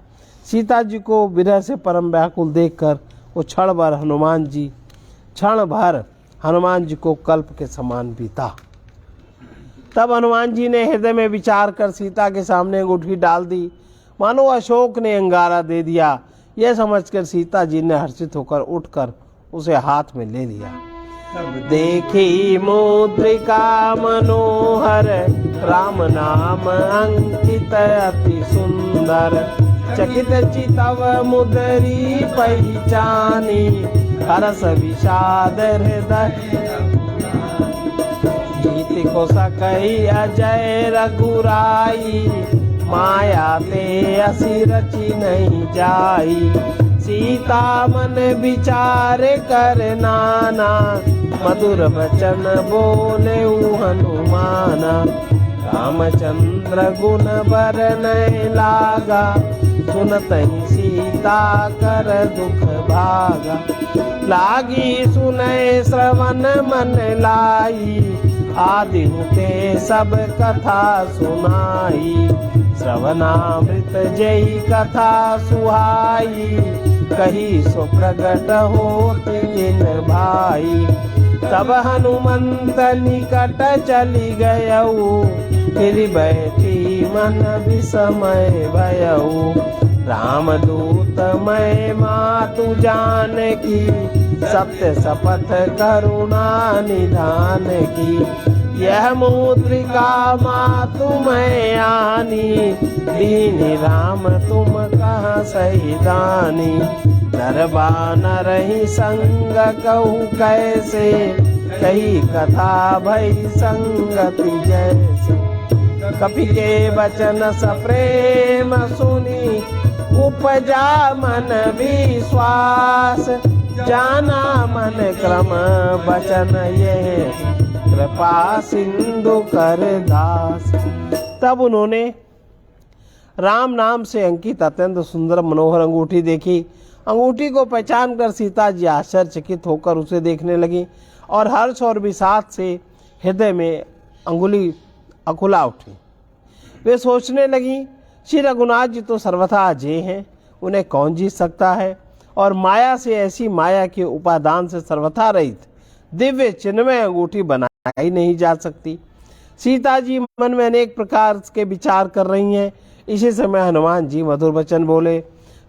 [SPEAKER 2] सीता जी को विरह से परम व्याकुल देखकर वो क्षण भर हनुमान जी को कल्प के समान बीता। तब हनुमान जी ने हृदय में विचार कर सीता के सामने अंगूठी डाल दी, मानो अशोक ने अंगारा दे दिया। यह समझकर सीता जी ने हर्षित होकर उठकर उसे हाथ में ले लिया। देखी मुद्रिका मनोहर, राम नाम अंकित अति सुंदर। चकित चितव मुदरी पहचानी, हरस विषाद हृदय। गीत को सकई अजय रघुराई, माया ते असी रची नहीं जाई। सीता मन विचार कर नाना, मधुर वचन बोले हनुमाना। रामचंद्र गुण बरनय लागा, सुनत ही सीता कर दुख भागा। लागी सुनय श्रवण मन लाई, आदि हुते सब कथा सुनाई। श्रवणामृत जय कथा सुहाई, कही सो प्रगट होत जिन भाई। तब हनुमंत निकट चली गयऊ, फिर बैठी मन विस्मय भयऊ। रामदूत मैं मातु जान की, सत्य शपथ करुणा निधान की। यह मुद्रिका मातु मैं आनी, दीन राम तुम कहाँ सही दानी। नरबा नरहि संग कहूँ कैसे, कही कथा भई संगति जैसे। कपि के वचन सप्रेम सुनी, उपजा मन विश्वास। जाना मन क्रम वचन ये, कृपा सिंधु कर दास। तब उन्होंने राम नाम से अंकित अत्यंत सुंदर मनोहर अंगूठी देखी। अंगूठी को पहचान कर सीता जी आश्चर्यचकित होकर उसे देखने लगी और हर्ष और विषाद से हृदय में अंगुली अकुला उठी। वे सोचने लगी, श्री रघुनाथ जी तो सर्वथा अजय हैं, उन्हें कौन जीत सकता है। और माया से, ऐसी माया के उपादान से सर्वथा रहित दिव्य चिन्मय अंगूठी बनाई नहीं जा सकती। सीता जी मन में अनेक प्रकार के विचार कर रही हैं। इसी समय हनुमान जी मधुर वचन बोले।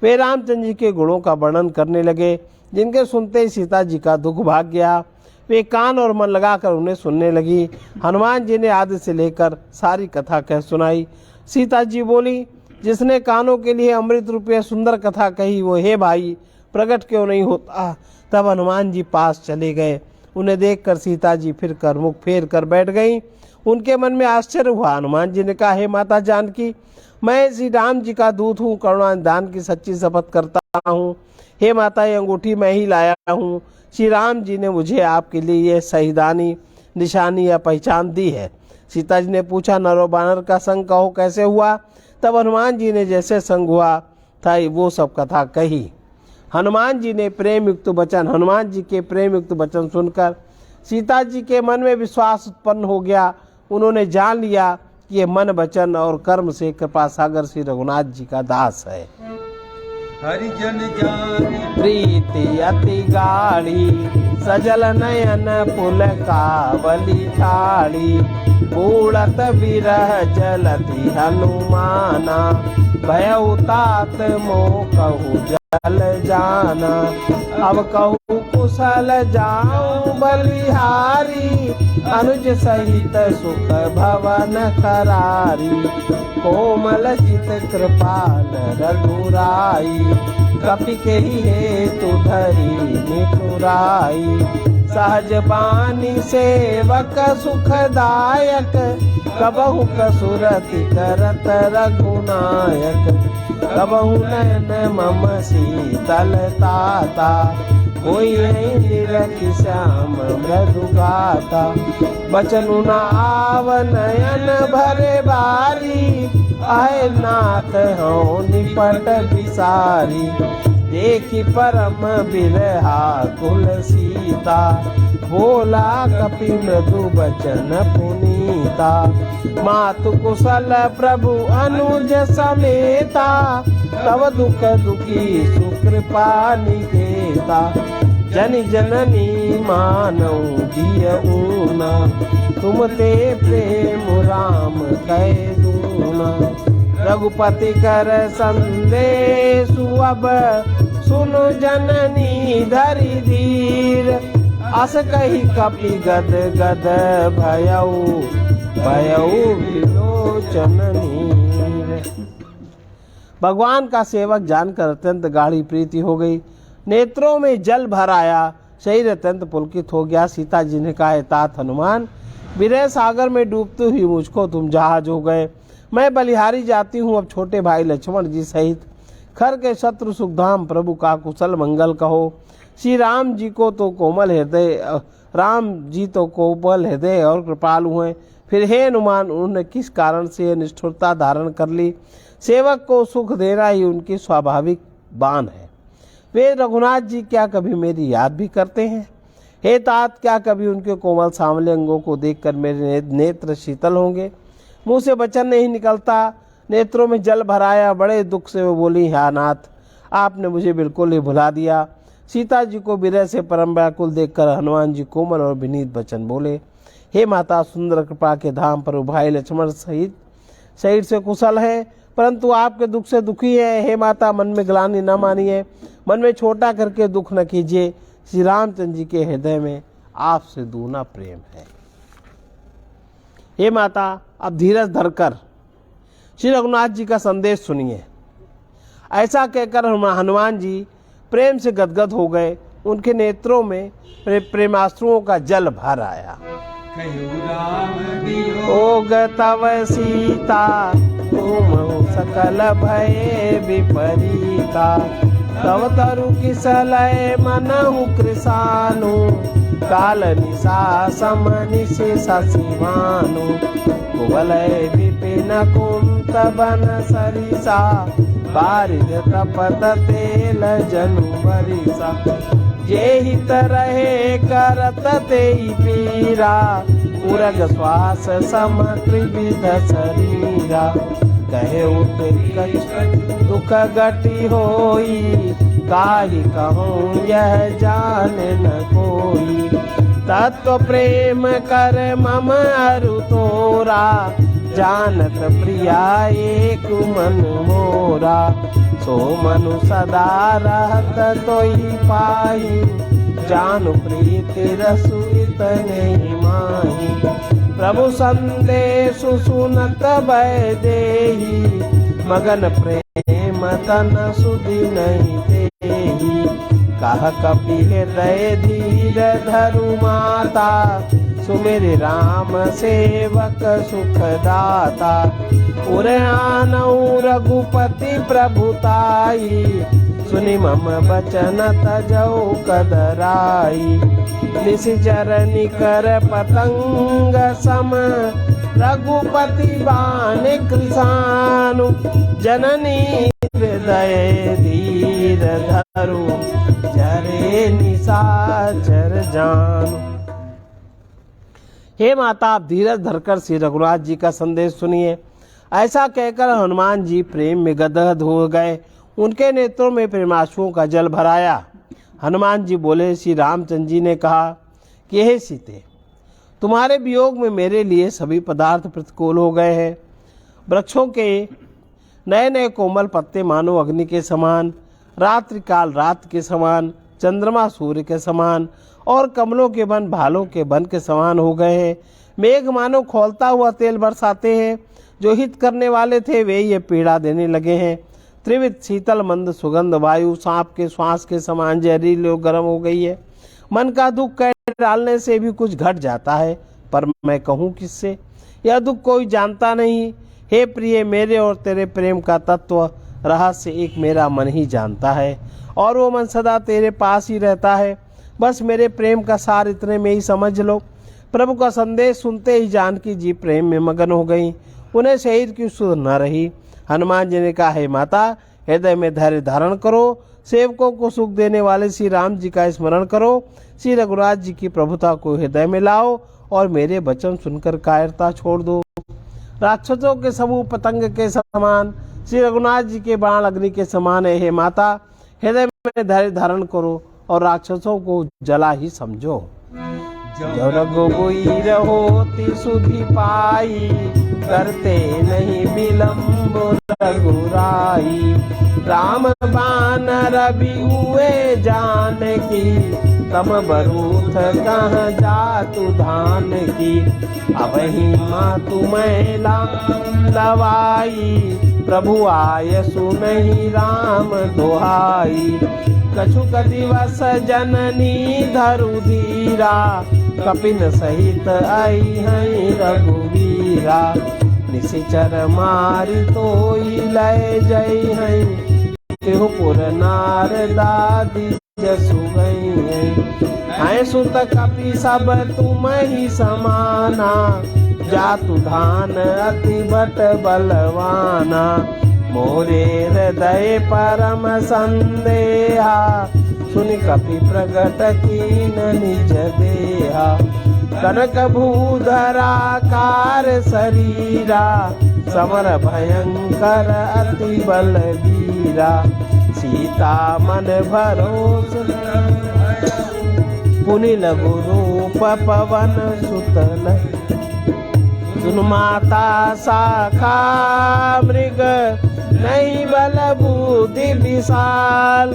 [SPEAKER 2] वे रामचंद्र जी के गुणों का वर्णन करने लगे, जिनके सुनते ही सीता जी का दुख भाग गया। वे कान और मन लगाकर उन्हें सुनने लगी। हनुमान जी ने आदि से लेकर सारी कथा कह सुनाई। सीता जी बोली, जिसने कानों के लिए अमृत रूपी सुंदर कथा कही, वो हे भाई प्रकट क्यों नहीं होता। तब हनुमान जी पास चले गए। उन्हें देखकर सीता जी फिर कर मुख फेर कर बैठ गईं। उनके मन में आश्चर्य हुआ। हनुमान जी ने कहा, हे माता जानकी, मैं श्री राम जी का दूत हूँ, करुणा दान की सच्ची शपथ करता हूँ। हे माता, ये अंगूठी मैं ही लाया हूँ। श्री राम जी ने मुझे आपके लिए ये सहीदानी निशानी या पहचान दी है। सीता जी ने पूछा, नरो बानर का संग कहो कैसे हुआ। तब हनुमान जी ने जैसे संग हुआ था वो सब कथा कही। हनुमान जी के प्रेम युक्त वचन सुनकर सीता जी के मन में विश्वास उत्पन्न हो गया। उन्होंने जान लिया कि ये मन वचन और कर्म से कृपा सागर श्री रघुनाथ जी का दास है।
[SPEAKER 1] हरिजन जान
[SPEAKER 2] प्रीति अति गाढ़ी, सजल नयन पुल कावली ठाड़ी। बूढ़त विरह जलति हनुमाना, भयउ तात मोह कहु मंगल जाना। अब कहूँ कुशल जाऊं बलिहारी, अनुज सहित सुख भवन करारी। कोमल चित कृपाल रघुराई, कपि के हेतु धरी निठुराई। सहज बानी सेवक सुखदायक, कबहु कसुरति करत रघुनायक। कबहु नयन मम शीतल ताता, कोई निरखि श्याम मृदु गाता। बचनु न आव नयन भरे बारी, आए नाथ हूँ निपट बिसारी। देखी परम बिरहा कुल सीता, बोला कपि मृदु बचन पुनीता। मातु कुशल प्रभु अनुज समेता, तव दुख दुखी सुकृपा निकेता। जनि जननी मानऊ जियऊ न, तुम ते प्रेम राम कै दूना। रघुपति कर संदेशु अब, सुनु जननी धरि धीर। अस कही कपि गद गद भयऊ, भयऊ विलोचन नीर। भगवान का सेवक जानकर अत्यंत गाढ़ी प्रीति हो गई, नेत्रों में जल भर आया, शरीर अत्यंत पुलकित हो गया। सीता जी ने कहा, तात हनुमान, विरह सागर में डूबते हुई मुझको तुम जहाज हो गए। मैं बलिहारी जाती हूँ, अब छोटे भाई लक्ष्मण जी सहित खर के शत्रु सुखधाम प्रभु का कुशल मंगल कहो। श्री राम जी को तो कोमल हृदय, राम जी तो कोमल हृदय और कृपालु हैं, फिर हे हनुमान उन्होंने किस कारण से निष्ठुरता धारण कर ली। सेवक को सुख देना ही उनकी स्वाभाविक बान है। वे रघुनाथ जी क्या कभी मेरी याद भी करते हैं? हे तात, क्या कभी उनके कोमल सांवले अंगों को देखकर मेरे नेत्र शीतल होंगे? मुंह से वचन नहीं निकलता, नेत्रों में जल भराया। बड़े दुख से वो बोली, हा नाथ, आपने मुझे बिल्कुल ही भुला दिया। सीता जी को विरह से परम व्याकुल देखकर हनुमान जी कोमल और विनीत वचन बोले, हे माता, सुंदर कृपा के धाम पर भाई लक्ष्मण सहित शरीर से कुशल है, परंतु आपके दुख से दुखी है। हे माता, मन में ग्लानि न मानिए, मन में छोटा करके दुख न कीजिए। श्री रामचंद्र जी के हृदय में आपसे दूना प्रेम है। हे माता, अब धीरज धरकर श्री रघुनाथ जी का संदेश सुनिए। ऐसा कहकर हनुमान जी प्रेम से गदगद हो गए। उनके नेत्रों में प्रेमाश्रुओं का जल भर आया। ओग तव सीता, तुम सकल भय विपरीता। तव तरु किसलय मनहु कृसानु, काल निशा समनिश शशिवानु। कुवलय विपिन कुंत बन सरिसा, बारिद तपत तेल जनु बरिसा। जे हित रहे करत तेई पीरा, उरग श्वास सम त्रिविध शरीरा। कहे दुख गति होई, काहि कहूँ यह जान न कोई। तत्व प्रेम कर मम अरु तोरा, जानत प्रिया एक मन मोरा। सो मनु सदा रहत तोहि पाई, जानु प्रीति रसु इतने माही। प्रभु संदेश सुनत भय देही, मगन प्रेम तन सुधि नहीं देही। कह कपि हृदय धीर धरु माता, सुमेरि राम सेवक सुखदाता। उर आनऊ रघुपति प्रभुताई, सुनि मम बचन तजौ कदराई। निशिचर निकर पतंग सम, रघुपति बाण कृसानु। जननी हृदय धीर धरु, जरे निशाचर जानु। हे माता, आप धीरज धरकर श्री रघुनाथ जी का संदेश सुनिए। ऐसा कहकर हनुमान जी प्रेम में गदगद हो गए। उनके नेत्रों में प्रेमाश्रुओं का जल भराया। हनुमान जी बोले, श्री रामचंद्र जी ने कहा कि हे सीते, तुम्हारे वियोग में मेरे लिए सभी पदार्थ प्रतिकूल हो गए हैं। वृक्षों के नए नए कोमल पत्ते मानो अग्नि के समान, रात्रि काल रात के समान, चंद्रमा सूर्य के समान और कमलों के वन भालों के वन के समान हो गए हैं। मेघ मानो खौलता हुआ तेल बरसाते हैं। जो हित करने वाले थे वे ये पीड़ा देने लगे हैं। त्रिविध शीतल मंद सुगंध वायु सांप के श्वास के समान जहरीली और गर्म हो गई है। मन का दुख कह डालने से भी कुछ घट जाता है, पर मैं कहूँ किससे? यह दुख कोई जानता नहीं। हे प्रिय, मेरे और तेरे प्रेम का तत्व रहस्य एक मेरा मन ही जानता है, और वो मन सदा तेरे पास ही रहता है। बस मेरे प्रेम का सार इतने में ही समझ लो। प्रभु का संदेश सुनते ही जानकी जी प्रेम में मगन हो गई। उन्हें शरीर की सुध न रही। हनुमान जी ने कहा, हे माता, हृदय में धैर्य धारण करो। सेवकों को सुख देने वाले श्री राम जी का स्मरण करो। श्री रघुराज जी की प्रभुता को हृदय में लाओ और मेरे वचन सुनकर कायरता छोड़ दो। राक्षसों के समूह पतंग के समान, श्री रघुनाथ जी के बाण अग्नि के समान है। हे माता, हृदय में धैर्य धारण करो और राक्षसों को जला ही समझो। जो रघुवीर होती सुधि पाई, करते नहीं विलम्ब रघुराई। राम बाण रवि हुए जानकी, तम बरूथ कहाँ जातु धान की। अबहि मातु मैला लवाई, प्रभु आय सुनहि राम दोहाई। कछुक दिवस जननी धरु धीरा, कपिन सहित आई हैं रघुवीरा। निशिचर मारि तोई लय जय हैं, तिहु पुर नार दादी जसु गई हैं। सुत कपि सब तुम ही समाना, जातु धान अति बट बलवाना। मोरे हृदय परम संदेहा, सुनि कपि प्रगट कीन निज देहा। कनक भूधराकार शरीरा, समर भयंकर अति बलवीरा। सीता मन भरोस पुनि लघु रूप पवन सुतल। सुन माता शाखा मृग, नहीं बल बुद्धि विशाल।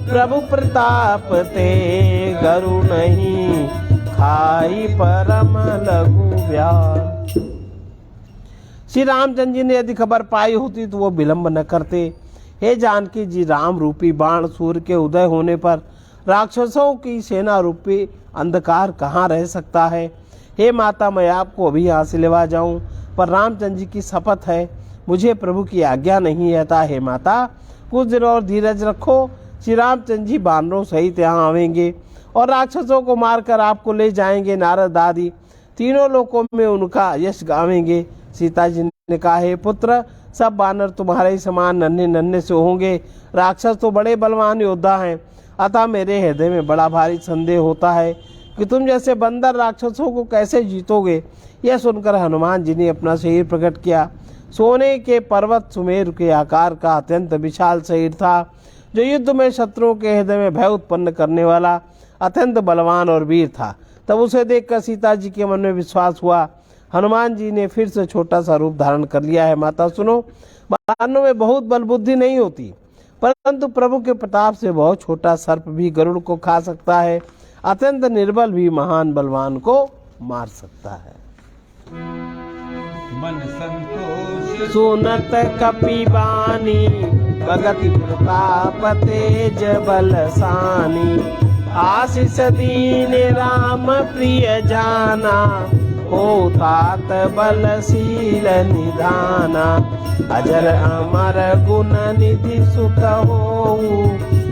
[SPEAKER 2] प्रभु प्रताप ते गरु नहीं, खाई परम लघु व्याल। श्री रामचंद्र जी ने यदि खबर पाई होती तो वो विलंब न करते। हे जानकी जी, राम रूपी बाण सूर्य के उदय होने पर राक्षसों की सेना रूपी अंधकार कहाँ रह सकता है। हे माता, मैं आपको अभी यहाँ से लेवा जाऊँ, पर रामचंद्र जी की शपथ है, मुझे प्रभु की आज्ञा नहीं है। हे माता, कुछ देर और धीरज रखो। श्री रामचंद्र जी बानरों सहित यहाँ आवेंगे और राक्षसों को मारकर आपको ले जाएंगे। नारद आदि तीनों लोकों में उनका यश गावेंगे। सीता जी ने कहा, हे पुत्र, सब बानर तुम्हारे ही समान नन्हे नन्हे से होंगे। राक्षस तो बड़े बलवान योद्धा हैं, अतः मेरे हृदय में बड़ा भारी संदेह होता है कि तुम जैसे बंदर राक्षसों को कैसे जीतोगे। यह सुनकर हनुमान जी ने अपना शरीर प्रकट किया। सोने के पर्वत सुमेरु के आकार का अत्यंत विशाल शरीर था, जो युद्ध में शत्रुओं के हृदय में भय उत्पन्न करने वाला अत्यंत बलवान और वीर था। तब उसे देखकर सीता जी के मन में विश्वास हुआ। हनुमान जी ने फिर से छोटा सा रूप धारण कर लिया है। माता सुनो, बानों में बहुत बल बुद्धि नहीं होती, परंतु प्रभु के प्रताप से बहुत छोटा सर्प भी गरुड़ को खा सकता है। अत्यंत निर्बल भी महान बलवान को मार सकता है।
[SPEAKER 1] मन संतोष
[SPEAKER 2] सुनत कपि बानी, भगति प्रताप तेज बलसानी। आशीष दीन राम प्रिय जाना, हो तात बलशील निधाना। अजर अमर गुण निधि सुत हो,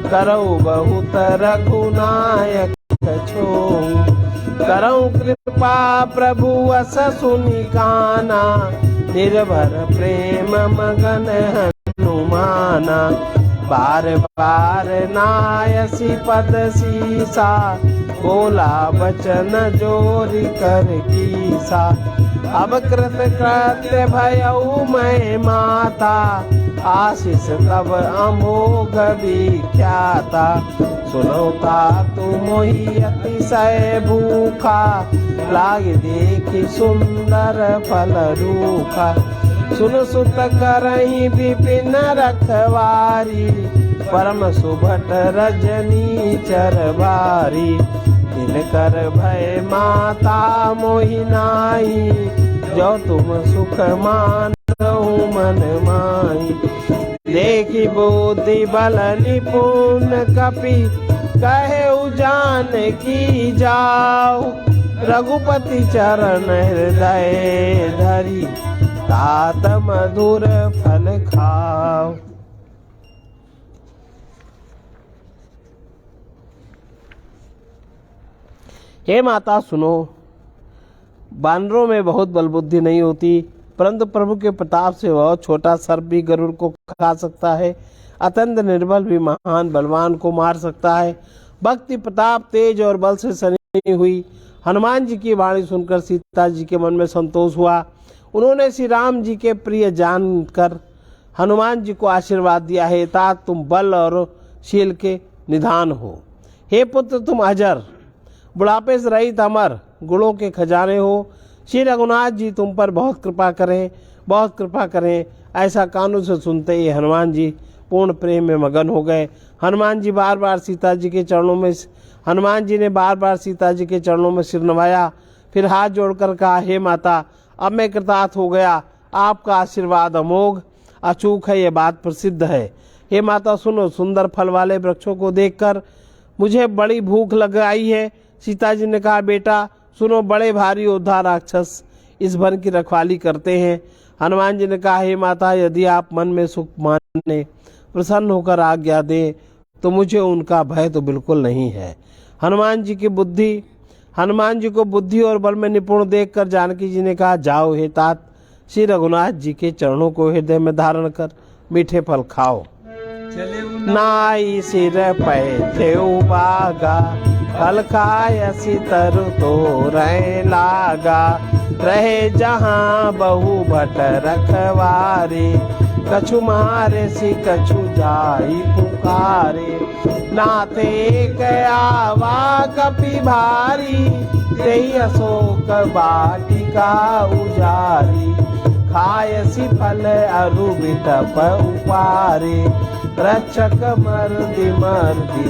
[SPEAKER 2] करौ बहुत रघुनायक छो। करौ कृपा प्रभु अस सुनि काना, निर्भर प्रेम मगन हनुमाना। बार बार नायसी पद सीसा, बोला वचन जोरी कर कीसा। अब कृत कृत्य भयउ मैं माता, आशीष तब अमोघ विख्याता। सुनो तातु मोहि अतिशय भूखा, लाग देखि सुंदर फल रूखा। सुन सुत करहि विपिन रखवारी, परम सुभट रजनी चरबारी। तिनकर भय माता मोहि नाई, जो तुम सुख मानहु मन माई। देखी बुद्धि बल निपुण कपि, कहे जान की जाओ। रघुपति चरण हृदय धरी, तात मधुर फल खाओ। हे माता सुनो, बानरों में बहुत बल बुद्धि नहीं होती, परंतु प्रभु के प्रताप से वह छोटा सर्प भी गरुड़ को खा सकता है। अत्यंत निर्बल भी महान बलवान को मार सकता है। भक्ति प्रताप तेज और बल से सनी हुई हनुमान जी की वाणी सुनकर सीता जी के मन में संतोष हुआ। उन्होंने श्री राम जी के प्रिय जानकर हनुमान जी को आशीर्वाद दिया है, तात तुम बल और शील के निधान हो। हे पुत्र तुम अजर, बुढ़ापे से रहित अमर, गुणों के खजाने हो। श्री रघुनाथ जी तुम पर बहुत कृपा करें, बहुत कृपा करें। ऐसा कानों से सुनते ही हनुमान जी पूर्ण प्रेम में मगन हो गए। हनुमान जी ने बार बार सीता जी के चरणों में सिर नवाया, फिर हाथ जोड़कर कहा, हे माता अब मैं कृतार्थ हो गया। आपका आशीर्वाद अमोघ अचूक है, ये बात प्रसिद्ध है। हे माता सुनो, सुंदर फल वाले वृक्षों को देखकर मुझे बड़ी भूख लग आई है। सीता जी ने कहा, बेटा सुनो, बड़े भारी योद्धा राक्षस इस वन की रखवाली करते हैं। हनुमान जी ने कहा, हे माता यदि आप मन में सुख माने प्रसन्न होकर आज्ञा दे तो मुझे उनका भय तो बिल्कुल नहीं है। हनुमान जी को बुद्धि और बल में निपुण देखकर जानकी जी ने कहा, जाओ हे तात, श्री रघुनाथ जी के चरणों को हृदय में धारण कर मीठे फल खाओ। नाई सिर पैथे बागा, फल खायसी तरु तो रह लागा। रहे जहाँ बहु भट रखवारे, कछु मारे सी कछु जाई पुकारे। नाथे कयावा कपि भारी, तेई अशोक बाटिका उजारी। खायसी फल अरु बिटप उपारे, रक्षक मर्दि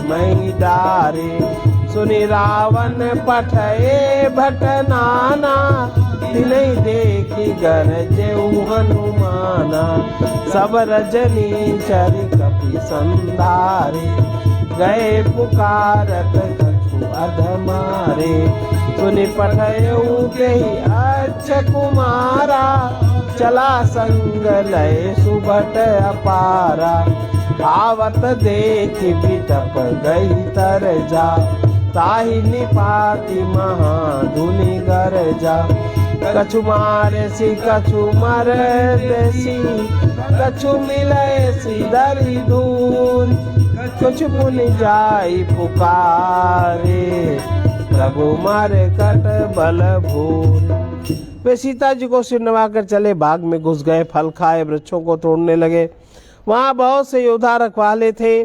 [SPEAKER 2] मई डारे। सुनि रावण पठये भट नाना, तिनहि देखि गरजेउ हनुमाना। सब रजनी चरि कपि संधारे, गए पुकारत कछु अधमारे। सुनि पठयउ तेहि अच्छ कुमारा, चला संग लय सुभट अपारा। आवत देखि बिटप गई तरजा, ताहि निपाति महाधुनि गरजा। कछु मारे सी कछु मर देसी, कछु मिले सी दरी दूर। कुछ पुनि जाई पुकारे, प्रभु मारे कट बल भूर। वे सीता जी को सिर नवाकर चले, बाग में घुस गए, फल खाए, वृक्षों को तोड़ने लगे। वहाँ बहुत से योद्धा रखवाले थे,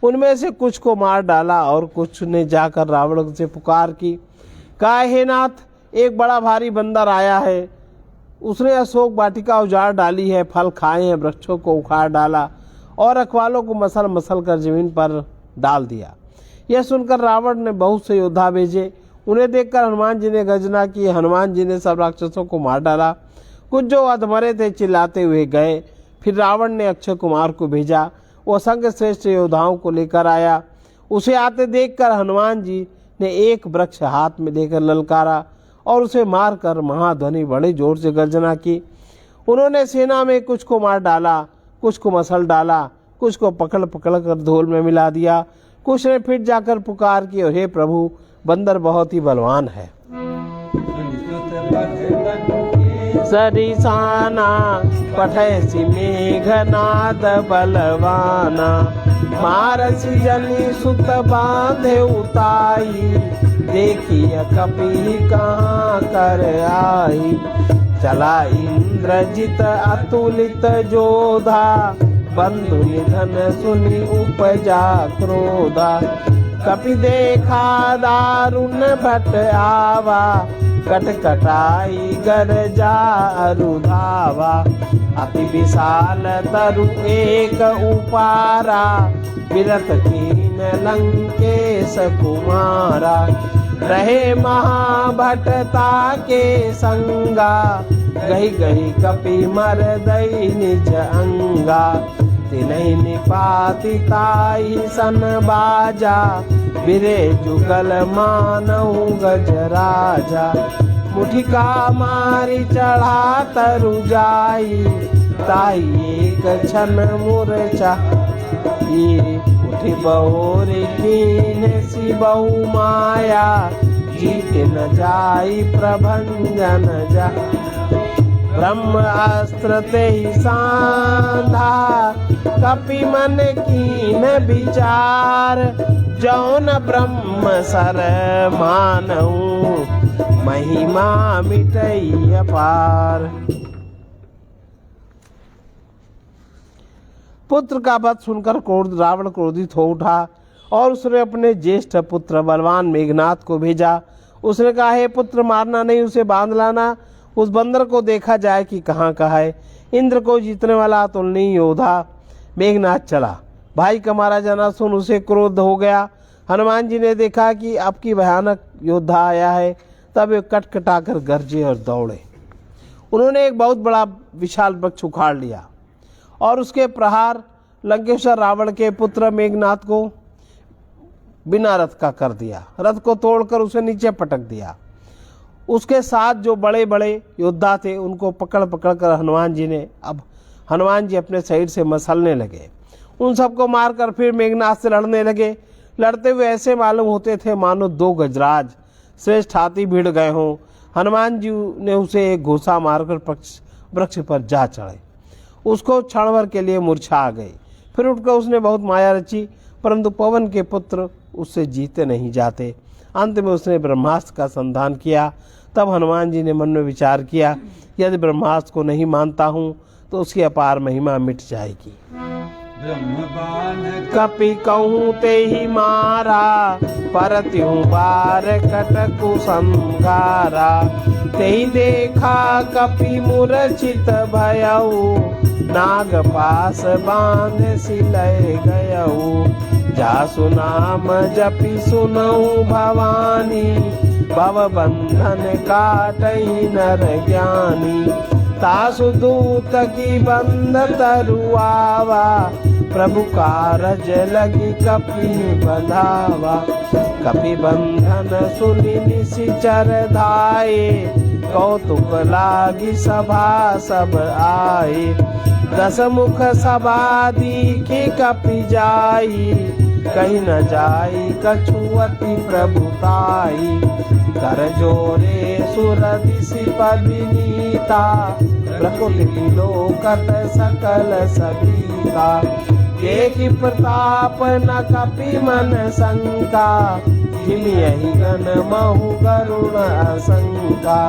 [SPEAKER 2] उनमें से कुछ को मार डाला और कुछ ने जाकर रावण से पुकार की। कहा, हे नाथ, एक बड़ा भारी बंदर आया है, उसने अशोक वाटिका उजाड़ डाली है, फल खाए हैं, वृक्षों को उखाड़ डाला और रखवालों को मसल मसल कर जमीन पर डाल दिया। यह सुनकर रावण ने बहुत से योद्धा भेजे। उन्हें देखकर हनुमान जी ने गर्जना की। हनुमान जी ने सब राक्षसों को मार डाला। कुछ जो अधमरे थे चिल्लाते हुए गए। फिर रावण ने अक्षय कुमार को भेजा, वो संग श्रेष्ठ योद्धाओं को लेकर आया। उसे आते देखकर हनुमान जी ने एक वृक्ष हाथ में लेकर ललकारा और उसे मारकर महाध्वनि बड़े जोर से गर्जना की। उन्होंने सेना में कुछ को मार डाला, कुछ को मसल डाला, कुछ को पकड़ पकड़ कर धूल में मिला दिया। कुछ ने फिर जाकर पुकार की, हे प्रभु, बंदर बहुत ही बलवान है। सरिसाना पठैसी मेघनाद बलवाना, मारसी जनी सुत बांधे उताई। देखिए कपि कहाँ कर आई, चला इंद्रजित अतुलित जोधा। बंधु निधन सुनि उपजा क्रोधा, कपि देखा दारुण भट आवा। कटकटाई गरजा अरुधावा, अति विशाल तरु एक उपारा, विरत कीन लंकेश कुमारा। रहे महाभटता के संगा, गही गही कपि मर दई निज अंगा। तिनहि निपाति ताहि सन बाजा, बिरे जुगल मानऊ गज राजा। मुठिका मारी चढ़ा तरु जाई, ताई एक क्षण मूर्छा। उठि बहोर कीन सी बहु माया, जीत न जाई प्रभंजन जा। ब्रह्म अस्त्र तेहि सांधा, कपि मन कीन विचार। जौन ब्रह्म सर मानऊ, महिमा मिटई अपार। पुत्र का वध सुनकर रावण क्रोधित हो उठा और उसने अपने ज्येष्ठ पुत्र बलवान मेघनाथ को भेजा। उसने कहा, हे पुत्र, मारना नहीं, उसे बांध लाना। उस बंदर को देखा जाए कि कहाँ का है। इंद्र को जीतने वाला अतुलनीय योद्धा मेघनाथ चला। भाई का मारा जाना सुन उसे क्रोध हो गया। हनुमान जी ने देखा कि अब की भयानक योद्धा आया है, तब वे कटकटाकर गरजे और दौड़े। उन्होंने एक बहुत बड़ा विशाल वृक्ष उखाड़ लिया और उसके प्रहार लंकेश्वर रावण के पुत्र मेघनाथ को बिना रथ का कर दिया। रथ को तोड़कर उसे नीचे पटक दिया। उसके साथ जो बड़े बड़े योद्धा थे उनको पकड़ पकड़ कर हनुमान जी अपने शरीर से मसलने लगे। उन सबको मारकर फिर मेघनाथ से लड़ने लगे। लड़ते हुए ऐसे मालूम होते थे मानो दो गजराज श्रेष्ठ हाथी भिड़ गए हों। हनुमान जी ने उसे एक घूसा मारकर वृक्ष पर जा चढ़े। उसको क्षण भर के लिए मूर्छा आ गई। फिर उठकर उसने बहुत माया रची, परंतु पवन के पुत्र उससे जीते नहीं जाते। अंत में उसने ब्रह्मास्त्र का संधान किया। तब हनुमान जी ने मन में विचार किया, यदि ब्रह्मास्त्र को नहीं मानता हूँ तो उसकी अपार महिमा मिट जाएगी। कपि कहूँ ते ही मारा, परत्यूं बार कटकु संगारा। ते ही देखा कपि मूर्छित भयऊ, नाग पास बांध सिलय गयऊ। जासु नाम जपि सुनऊ भवानी, भव बंधन काटई नर ज्ञानी। तासु दूत की बंध तरुआवा, प्रभु कारज लगी कपि बंधावा। कपि बंधन सुनि निशिचर धाये, कौतुक लागी सभा सब आए। दस मुख सभा दीखी कपि जाई, कहीं न जाई कछुअति प्रभुताई। कर जोरे सुर दिशि पविनीता, प्रकृति लोकत सकल सबीता। देखि प्रताप न कपि मन शंका, हिम यही गण महु गरुण शंका।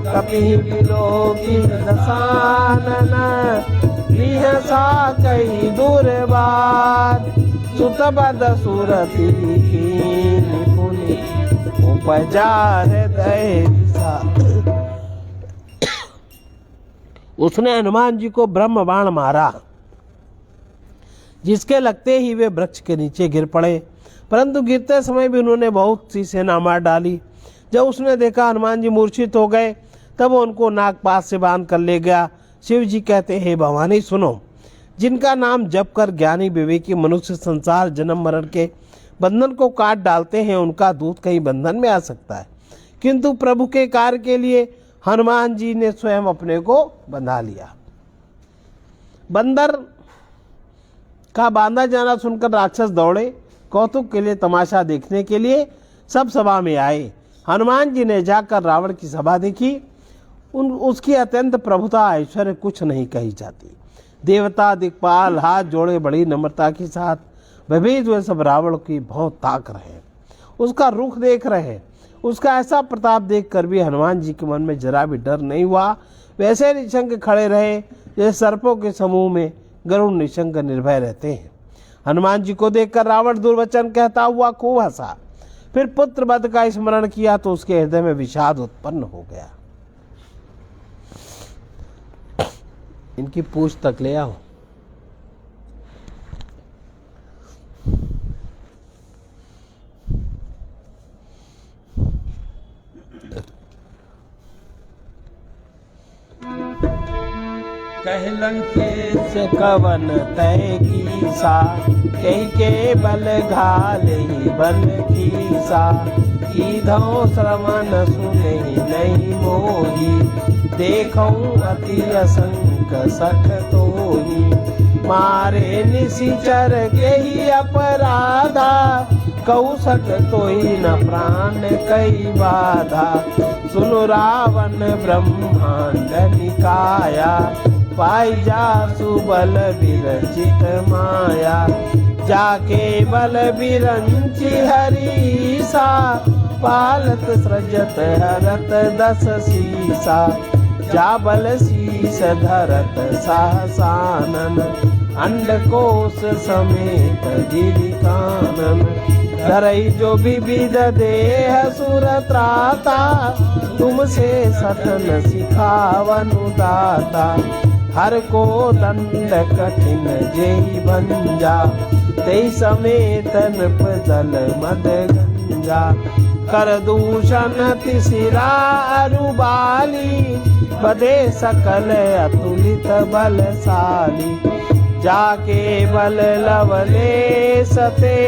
[SPEAKER 2] कपि बिलोकी दसानन, निहसा कई दुर्बार। सुतबद सुरति पुनि, उपजा हृदय। उसने हनुमान जी को ब्रह्म बाण मारा, जिसके लगते ही वे वृक्ष के नीचे गिर पड़े। परंतु गिरते समय भी उन्होंने बहुत सी सेना मार डाली। जब उसने देखा हनुमान जी मूर्छित हो गए, तब वो उनको नागपास से बांध कर ले गया। शिव जी कहते, हे भवानी सुनो, जिनका नाम जप कर ज्ञानी विवेकी मनुष्य संसार जन्म मरण के बंधन को काट डालते हैं, उनका दूत कहीं बंधन में आ सकता है, किंतु प्रभु के कार्य के लिए हनुमान जी ने स्वयं अपने को बंधा लिया। बंदर का बांधा जाना सुनकर राक्षस दौड़े। कौतुक के लिए, तमाशा देखने के लिए सब सभा में आए। हनुमान जी ने जाकर रावण की सभा देखी। उसकी अत्यंत प्रभुता ऐश्वर्य कुछ नहीं कही जाती। देवता दिक्पाल हाथ जोड़े बड़ी नम्रता के साथ भयभीत हुए सब रावण की बहुत ताक रहे, उसका रुख देख रहे। उसका ऐसा प्रताप देखकर भी हनुमान जी के मन में जरा भी डर नहीं हुआ। वैसे निशंक खड़े रहे जैसे सर्पों के समूह में गरुड़ निशंक निर्भय रहते हैं। हनुमान जी को देखकर रावण दुर्वचन कहता हुआ खूब हंसा। फिर पुत्र वध का स्मरण किया तो उसके हृदय में विषाद उत्पन्न हो गया। इनकी पूछ तक ले आओ।
[SPEAKER 1] कहलंकेश
[SPEAKER 2] कवन तय कीसा, कही के बल घाले बन कीसा। ईधौ श्रवण सुने नहीं मोही, देखऊं अति असंक सठ तोही। मारे निशिचर के ही अपराधा, कौशक तोही न प्राण कई बाधा। सुनु रावण ब्रह्मांड निकाया, पाई जासु बल विरचित माया। जाके बल विरंचि हरीसा, पालत सृजत हरत दस सीसा। जा बल शीस धरत सहसानन, अंडकोश समेत गिरि कानन। धरई जो विविध देह सुर त्राता, तुमसे सतन सिखावनु दाता। हर को दंड कठिन जेहि भंजा, तेहि समेत नृप दल मद गंजा। कर दूषण तिसिरा अरुबाली, बदे सकल अतुलित बलशाली। जाके बल लवले सते,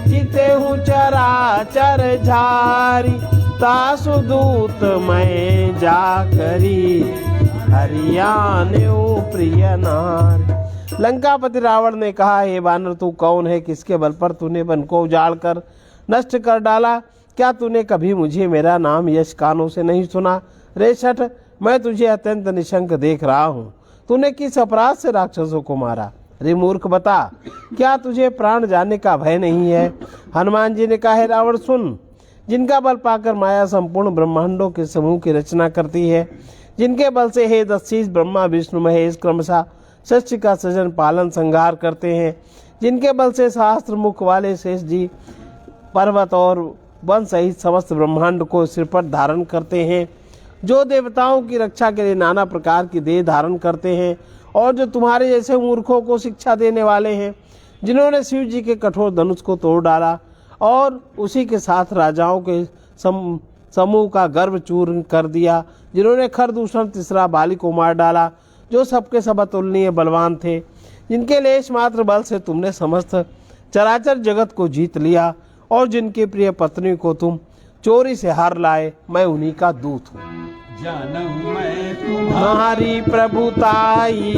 [SPEAKER 2] जितेहु चराचर झारी। तासु दूत मैं जा करी, हरियाणो प्रिय नार। लंकापति रावण ने कहा, हे वानर तू कौन है, किसके बल पर तूने वन को उजाड़ कर नष्ट कर डाला। क्या तूने कभी मुझे मेरा नाम यश कानों से नहीं सुना। रे शठ, मैं तुझे अत्यंत निशंक देख रहा हूँ। तूने किस अपराध से राक्षसों को मारा। रे मूर्ख बता, क्या तुझे प्राण जाने का भय नहीं है। हनुमान जी ने कहा, हे रावण सुन, जिनका बल पाकर माया संपूर्ण ब्रह्मांडों के समूह की रचना करती है, जिनके बल से हे दशीष ब्रह्मा विष्णु महेश क्रमशः सृष्टि का सृजन पालन संहार करते हैं, जिनके बल से सहस्त्र मुख वाले शेष जी पर्वत और वन सहित समस्त ब्रह्मांड को सिर पर धारण करते हैं, जो देवताओं की रक्षा के लिए नाना प्रकार की देह धारण करते हैं, और जो तुम्हारे जैसे मूर्खों को शिक्षा देने वाले हैं, जिन्होंने शिव जी के कठोर धनुष को तोड़ डाला और उसी के साथ राजाओं के समूह का गर्व चूर्ण कर दिया, जिन्होंने खरदूषण तीसरा बाली को मार डाला, जो सबके सब अतुलनीय बलवान थे, जिनके लेश मात्र बल से तुमने समस्त चराचर जगत को जीत लिया, और जिनकी प्रिय पत्नी को तुम चोरी से हार लाए, मैं उन्हीं का दूत हूँ।
[SPEAKER 1] जानहु मैं
[SPEAKER 2] तुम्हारी प्रभुताई,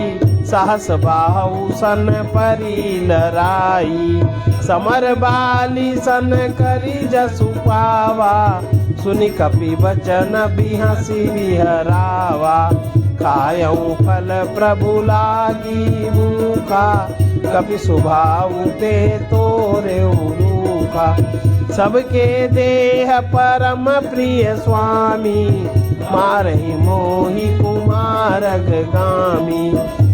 [SPEAKER 2] सहस बाहु सन परी लराई। समर बाली सन करी जसु पावा, सुनि कपि वचन बिहसी बिहरावा। खायऊ फल प्रभु लागी भूखा, कपि सुभाऊ ते तोरे रूखा। सबके देह परम प्रिय स्वामी, मारहि मोहि कुमारग गामी।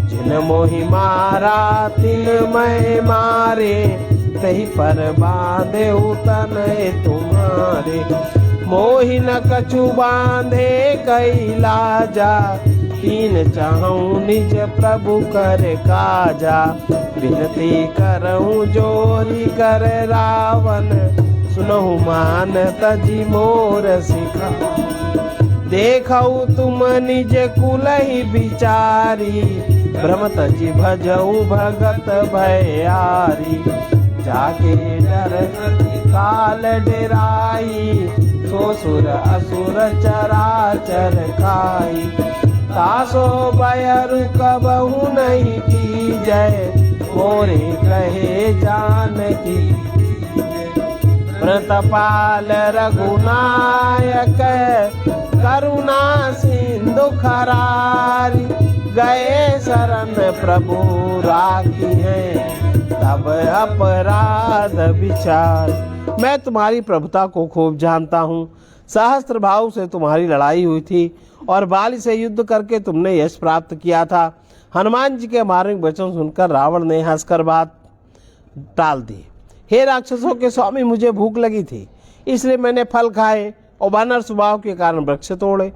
[SPEAKER 2] जिन मोहि मारा तिन मैं मारे, तही पर बांधे तनय तुम्हारे। मोहि न कछु बांधे कैलाजा, तीन चाहूं निज प्रभु कर काजा। विनती करऊं जोरी कर रावण, सुनहु मान तजी मोर सिखा। देखऊ तुम निज कुलहि बिचारी, भ्रम तजी भजऊ भगत भयारी। जाके डर काल डेराई, सो सुर असुर चराचर खाई। तासो बयरु कबहु नहीं कीजय, मोरे कहे जानकी। प्रतपाल रघुनायक, करुणा सिंधु खरारी। गए शरण प्रभु राखी है, तब अपराध विचार। मैं तुम्हारी प्रभुता को खूब जानता हूँ। सहस्त्र भाव से तुम्हारी लड़ाई हुई थी, और बाली से युद्ध करके तुमने यश प्राप्त किया था। हनुमान जी के मार्मिक वचन सुनकर रावण ने हंसकर बात टाल दी। हे राक्षसों के स्वामी, मुझे भूख लगी थी, इसलिए मैंने फल खाए और वानर स्वभाव के कारण वृक्ष तोड़े।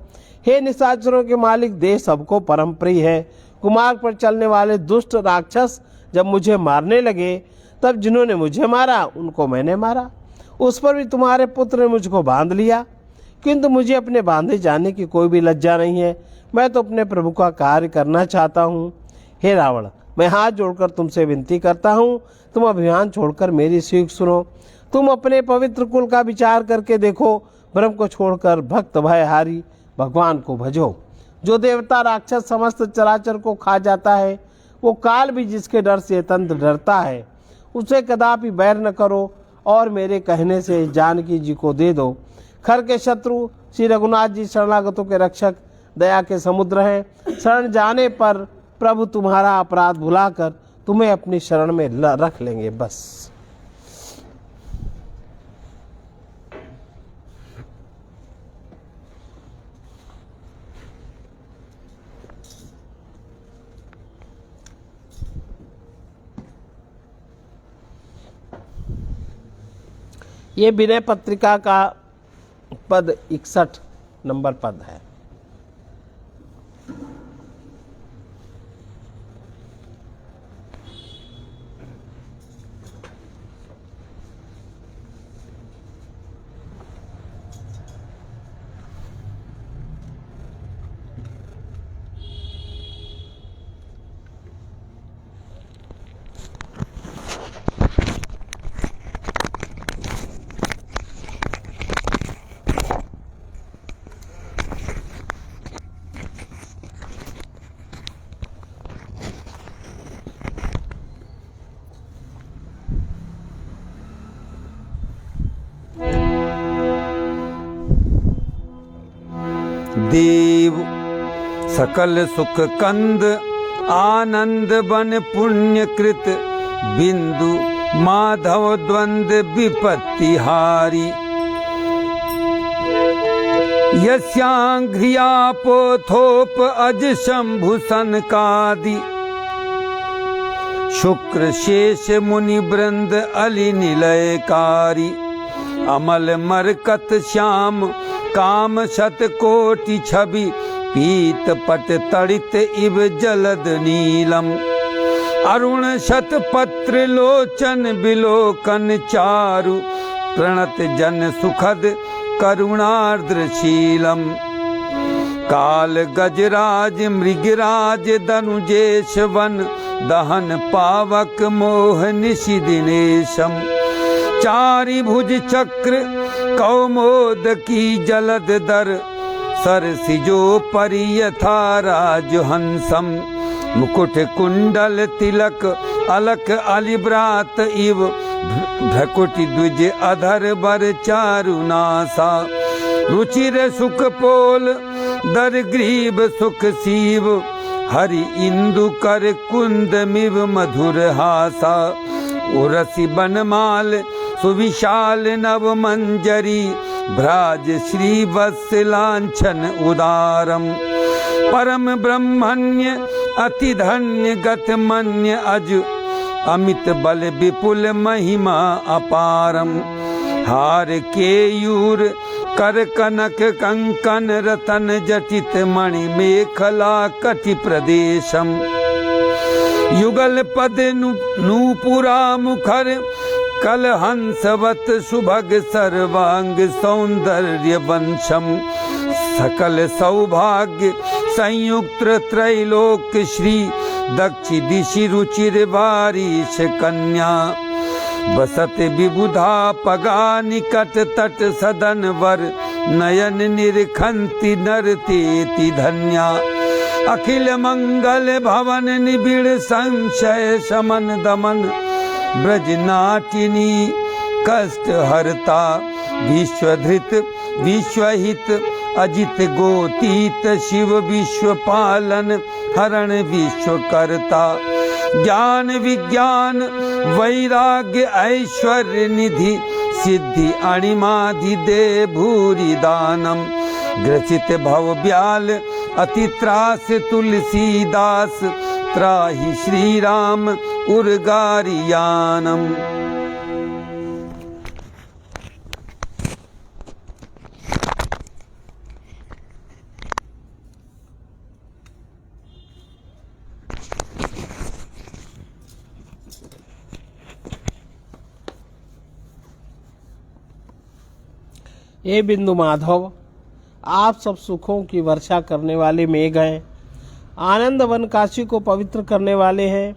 [SPEAKER 2] हे निशाचरों के मालिक, देह सबको परम प्रिय है, कुमार्ग पर चलने वाले दुष्ट राक्षस जब मुझे मारने लगे, तब जिन्होंने मुझे मारा उनको मैंने मारा। उस पर भी तुम्हारे पुत्र ने मुझको बांध लिया, किंतु मुझे अपने बांधे जाने की कोई भी लज्जा नहीं है। मैं तो अपने प्रभु का कार्य करना चाहता हूँ। हे रावण, मैं हाथ जोड़कर तुमसे विनती करता हूँ, तुम अभिमान छोड़कर मेरी सीख सुनो। तुम अपने पवित्र कुल का विचार करके देखो, ब्रह्म को छोड़कर भक्त भयहारी भगवान को भजो। जो देवता राक्षस समस्त चराचर को खा जाता है, वो काल भी जिसके डर से तंत्र डरता है, उसे कदापि बैर न करो और मेरे कहने से जानकी जी को दे दो। खर के शत्रु श्री रघुनाथ जी शरणागतों के रक्षक दया के समुद्र हैं। शरण जाने पर प्रभु तुम्हारा अपराध भुलाकर तुम्हें अपनी शरण में रख लेंगे। बस ये विनय पत्रिका का पद 61 नंबर पद है।
[SPEAKER 1] देव सकल सुख कंद आनंद बन पुण्य कृत बिंदु माधव द्वंद विपत्ति हारी यस्यांघ्रिया पोथोप अज शंभु सनकादि शुक्र शेष मुनि वृंद अली निलयकारी अमल मरकत श्याम काम शत कोटि छवि पीत पट तड़ित इव जलद नीलम अरुण शत पत्र लोचन बिलोकन चारु प्रणत जन सुखद करुणार्द्रशीलम काल गजराज मृगराज धनुजेश वन दहन पावक मोह निशि दिनेशम चारि भुज चक्र कौमोद की जलद दर सर सिजो परि यथा राजहंसम मुकुट कुंडल तिलक अलक अलिब्रात इव भ्रकुटि द्विज अधर बर चारुनासा रुचिर सुख पोल दर ग्रीव सुख सीव हरि इंदु कर कुंद मिव मधुर हासा उरसी बनमाल सुविशाल नव मंजरी भ्राज श्री वत्सलांछन उदारम परम ब्रह्मण्य अति धन्य गत मन्य अज अमित बल विपुल महिमा अपारम हार केयूर कर कनक कंकन रतन जटित मणि मेखला कटि प्रदेशम युगल पद नूपुरा मुखर कल हंसवत सुभग सर्वांग सौंदर्य वंशम सकल सौभाग्य संयुक्त त्रैलोक श्री दक्षि दिशि रुचिर वारिश कन्या बसत विबुधा पगा निकट तट सदन वर नयन निरखंति नरतेति धन्या अखिल मंगल भवन निबिड़ संशय शमन दमन ब्रजनाटिनी कष्ट हरता विश्वधृत विश्वहित अजित गोतीत शिव विश्व पालन हरण विश्वकर्ता ज्ञान विज्ञान वैराग्य ऐश्वर्य निधि सिद्धि अणिमाधि दे भूरि दानम ग्रसित भव ब्याल अति त्रास तुलसीदास त्राहि श्री राम उर्गारियानम।
[SPEAKER 2] हे बिंदु माधव, आप सब सुखों की वर्षा करने वाले मेघ हैं। आनंद वन काशी को पवित्र करने वाले हैं।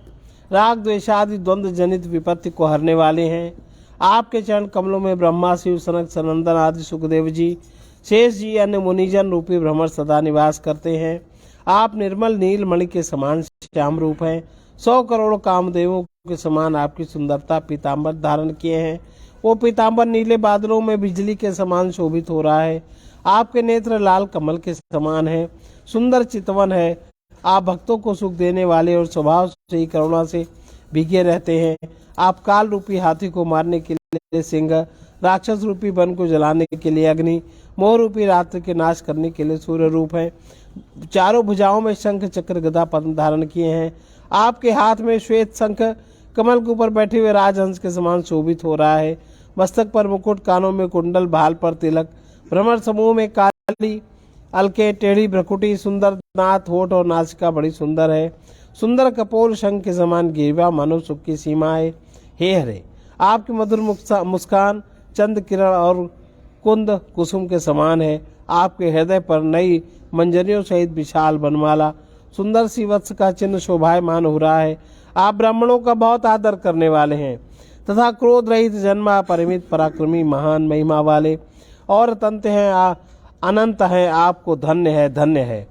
[SPEAKER 2] राग द्वेषादि द्वंद्व जनित विपत्ति को हरने वाले हैं। आपके चरण कमलों में ब्रह्मा, शिव, सनक, सनंदन आदि सुखदेव जी, शेष जी, अन्य मुनिजन रूपी भ्रमर सदा निवास करते हैं। आप निर्मल नील मणि के समान श्याम रूप हैं। 100 करोड़ कामदेवों के समान आपकी सुंदरता पीताम्बर धारण किए हैं। वो पीताम्बर नीले बादलों में बिजली के समान शोभित हो रहा है। आपके नेत्र लाल कमल के समान है, सुंदर चितवन है। आप भक्तों को सुख देने वाले और स्वभाव से ही करुणा से भीगे रहते हैं। आप काल रूपी हाथी को मारने के लिए सिंह, राक्षस रूपी वन को जलाने के लिए अग्नि, मोह रूपी रात्रि के नाश करने के लिए सूर्य रूप है। चारों भुजाओं में शंख चक्र गदा पद्म धारण किए हैं। आपके हाथ में श्वेत शंख कमल के ऊपर बैठे हुए राजहंस के समान शोभित हो रहा है। मस्तक पर मुकुट, कानों में कुंडल, भाल पर तिलक, भ्रमर समूह में काली अलके, टेढ़ी भ्रकुटी, सुंदर दांत, होठ और नासिका बड़ी सुंदर है। सुंदर कपोल शंख के समान गिरवा मानव सुख की सीमा है। हे हरे, आपकी मधुर मुस्कान चंद किरण और कुंद कुसुम के समान है। आपके हृदय पर नई मंजरियों सहित विशाल बनमाला, सुंदर सी वत्स का चिन्ह शोभायमान हो रहा है। आप ब्राह्मणों का बहुत आदर करने वाले हैं तथा क्रोध रहित, जन्मा, परिमित, पराक्रमी, महान महिमा वाले और अत्यंत हैं, अनंत हैं। आपको धन्य है, धन्य है।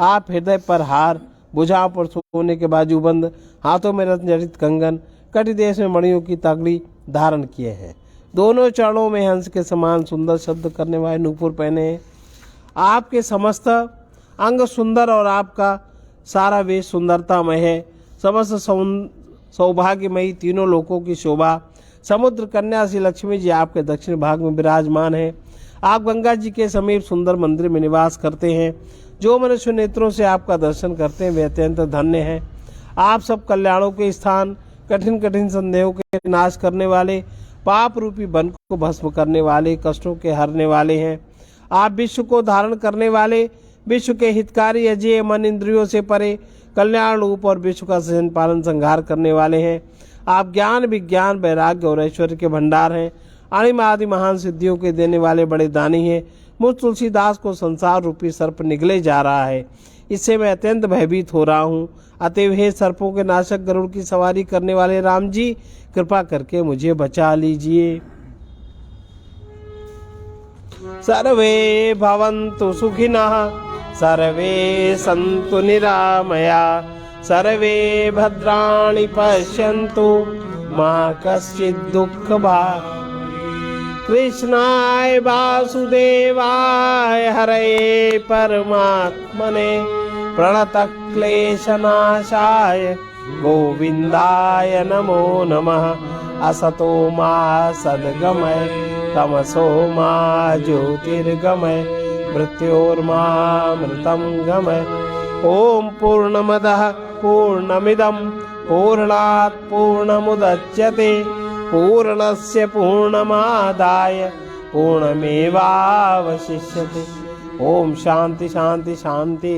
[SPEAKER 2] आप हृदय पर हार, भुजाओं पर सोने के बाजूबंद, हाथों में रत्न जड़ित कंगन, कटी देश में मणियों की तगड़ी धारण किए हैं। दोनों चरणों में हंस के समान सुंदर शब्द करने वाले नूपुर पहने हैं। आपके समस्त अंग सुंदर और आपका सारा वेश सुंदरतामय है। समस्त सौभाग्यमयी तीनों लोकों की शोभा। समुद्र कन्या श्री लक्ष्मी जी आपके दक्षिण भाग में विराजमान है। आप गंगा जी के समीप सुंदर मंदिर में निवास करते हैं। जो मनुष्य नेत्रों से आपका दर्शन करते हैं वे अत्यंत धन्य हैं। आप सब कल्याणों के स्थान, कठिन कठिन संदेहों के नाश करने वाले, पाप रूपी वन को भस्म करने वाले, कष्टों के हरने वाले हैं। आप विश्व को धारण करने वाले, विश्व के हितकारी, अजय, मन इंद्रियों से परे, कल्याण रूप और विश्व का सृजन पालन संहार करने वाले हैं। आप ज्ञान, विज्ञान, वैराग्य और ऐश्वर्य के भंडार हैं। अणिम आदि महान सिद्धियों के देने वाले बड़े दानी हैं। मुझ तुलसीदास को संसार रूपी सर्प निगले जा रहा है, इससे मैं अत्यंत भयभीत हो रहा हूँ। अतएव हे सर्पों के नाशक, गरुड़ की सवारी करने वाले राम जी, कृपा करके मुझे बचा लीजिए। सर्वे भवन्तु सुखिनः, सर्वे सन्तु निरामया, सर्वे भद्राणि पश्यन्तु, मा कश्चित् दुःखभाग्। कृष्णाय वासुदेवाय हरये परमात्मने, प्रणतक्लेशनाशाय गोविन्दाय नमो नमः। असतो मा सद्गमय, तमसो मा ज्योतिर्गमय, मृत्योर्मामृतं गमय। ॐ पूर्णमदः पूर्णमिदं पूर्णात् पूर्णमुदच्यते, पूर्णस्य पूर्णमादाय पूर्णमेवावशिष्यते। ओम शांति शांति शांति।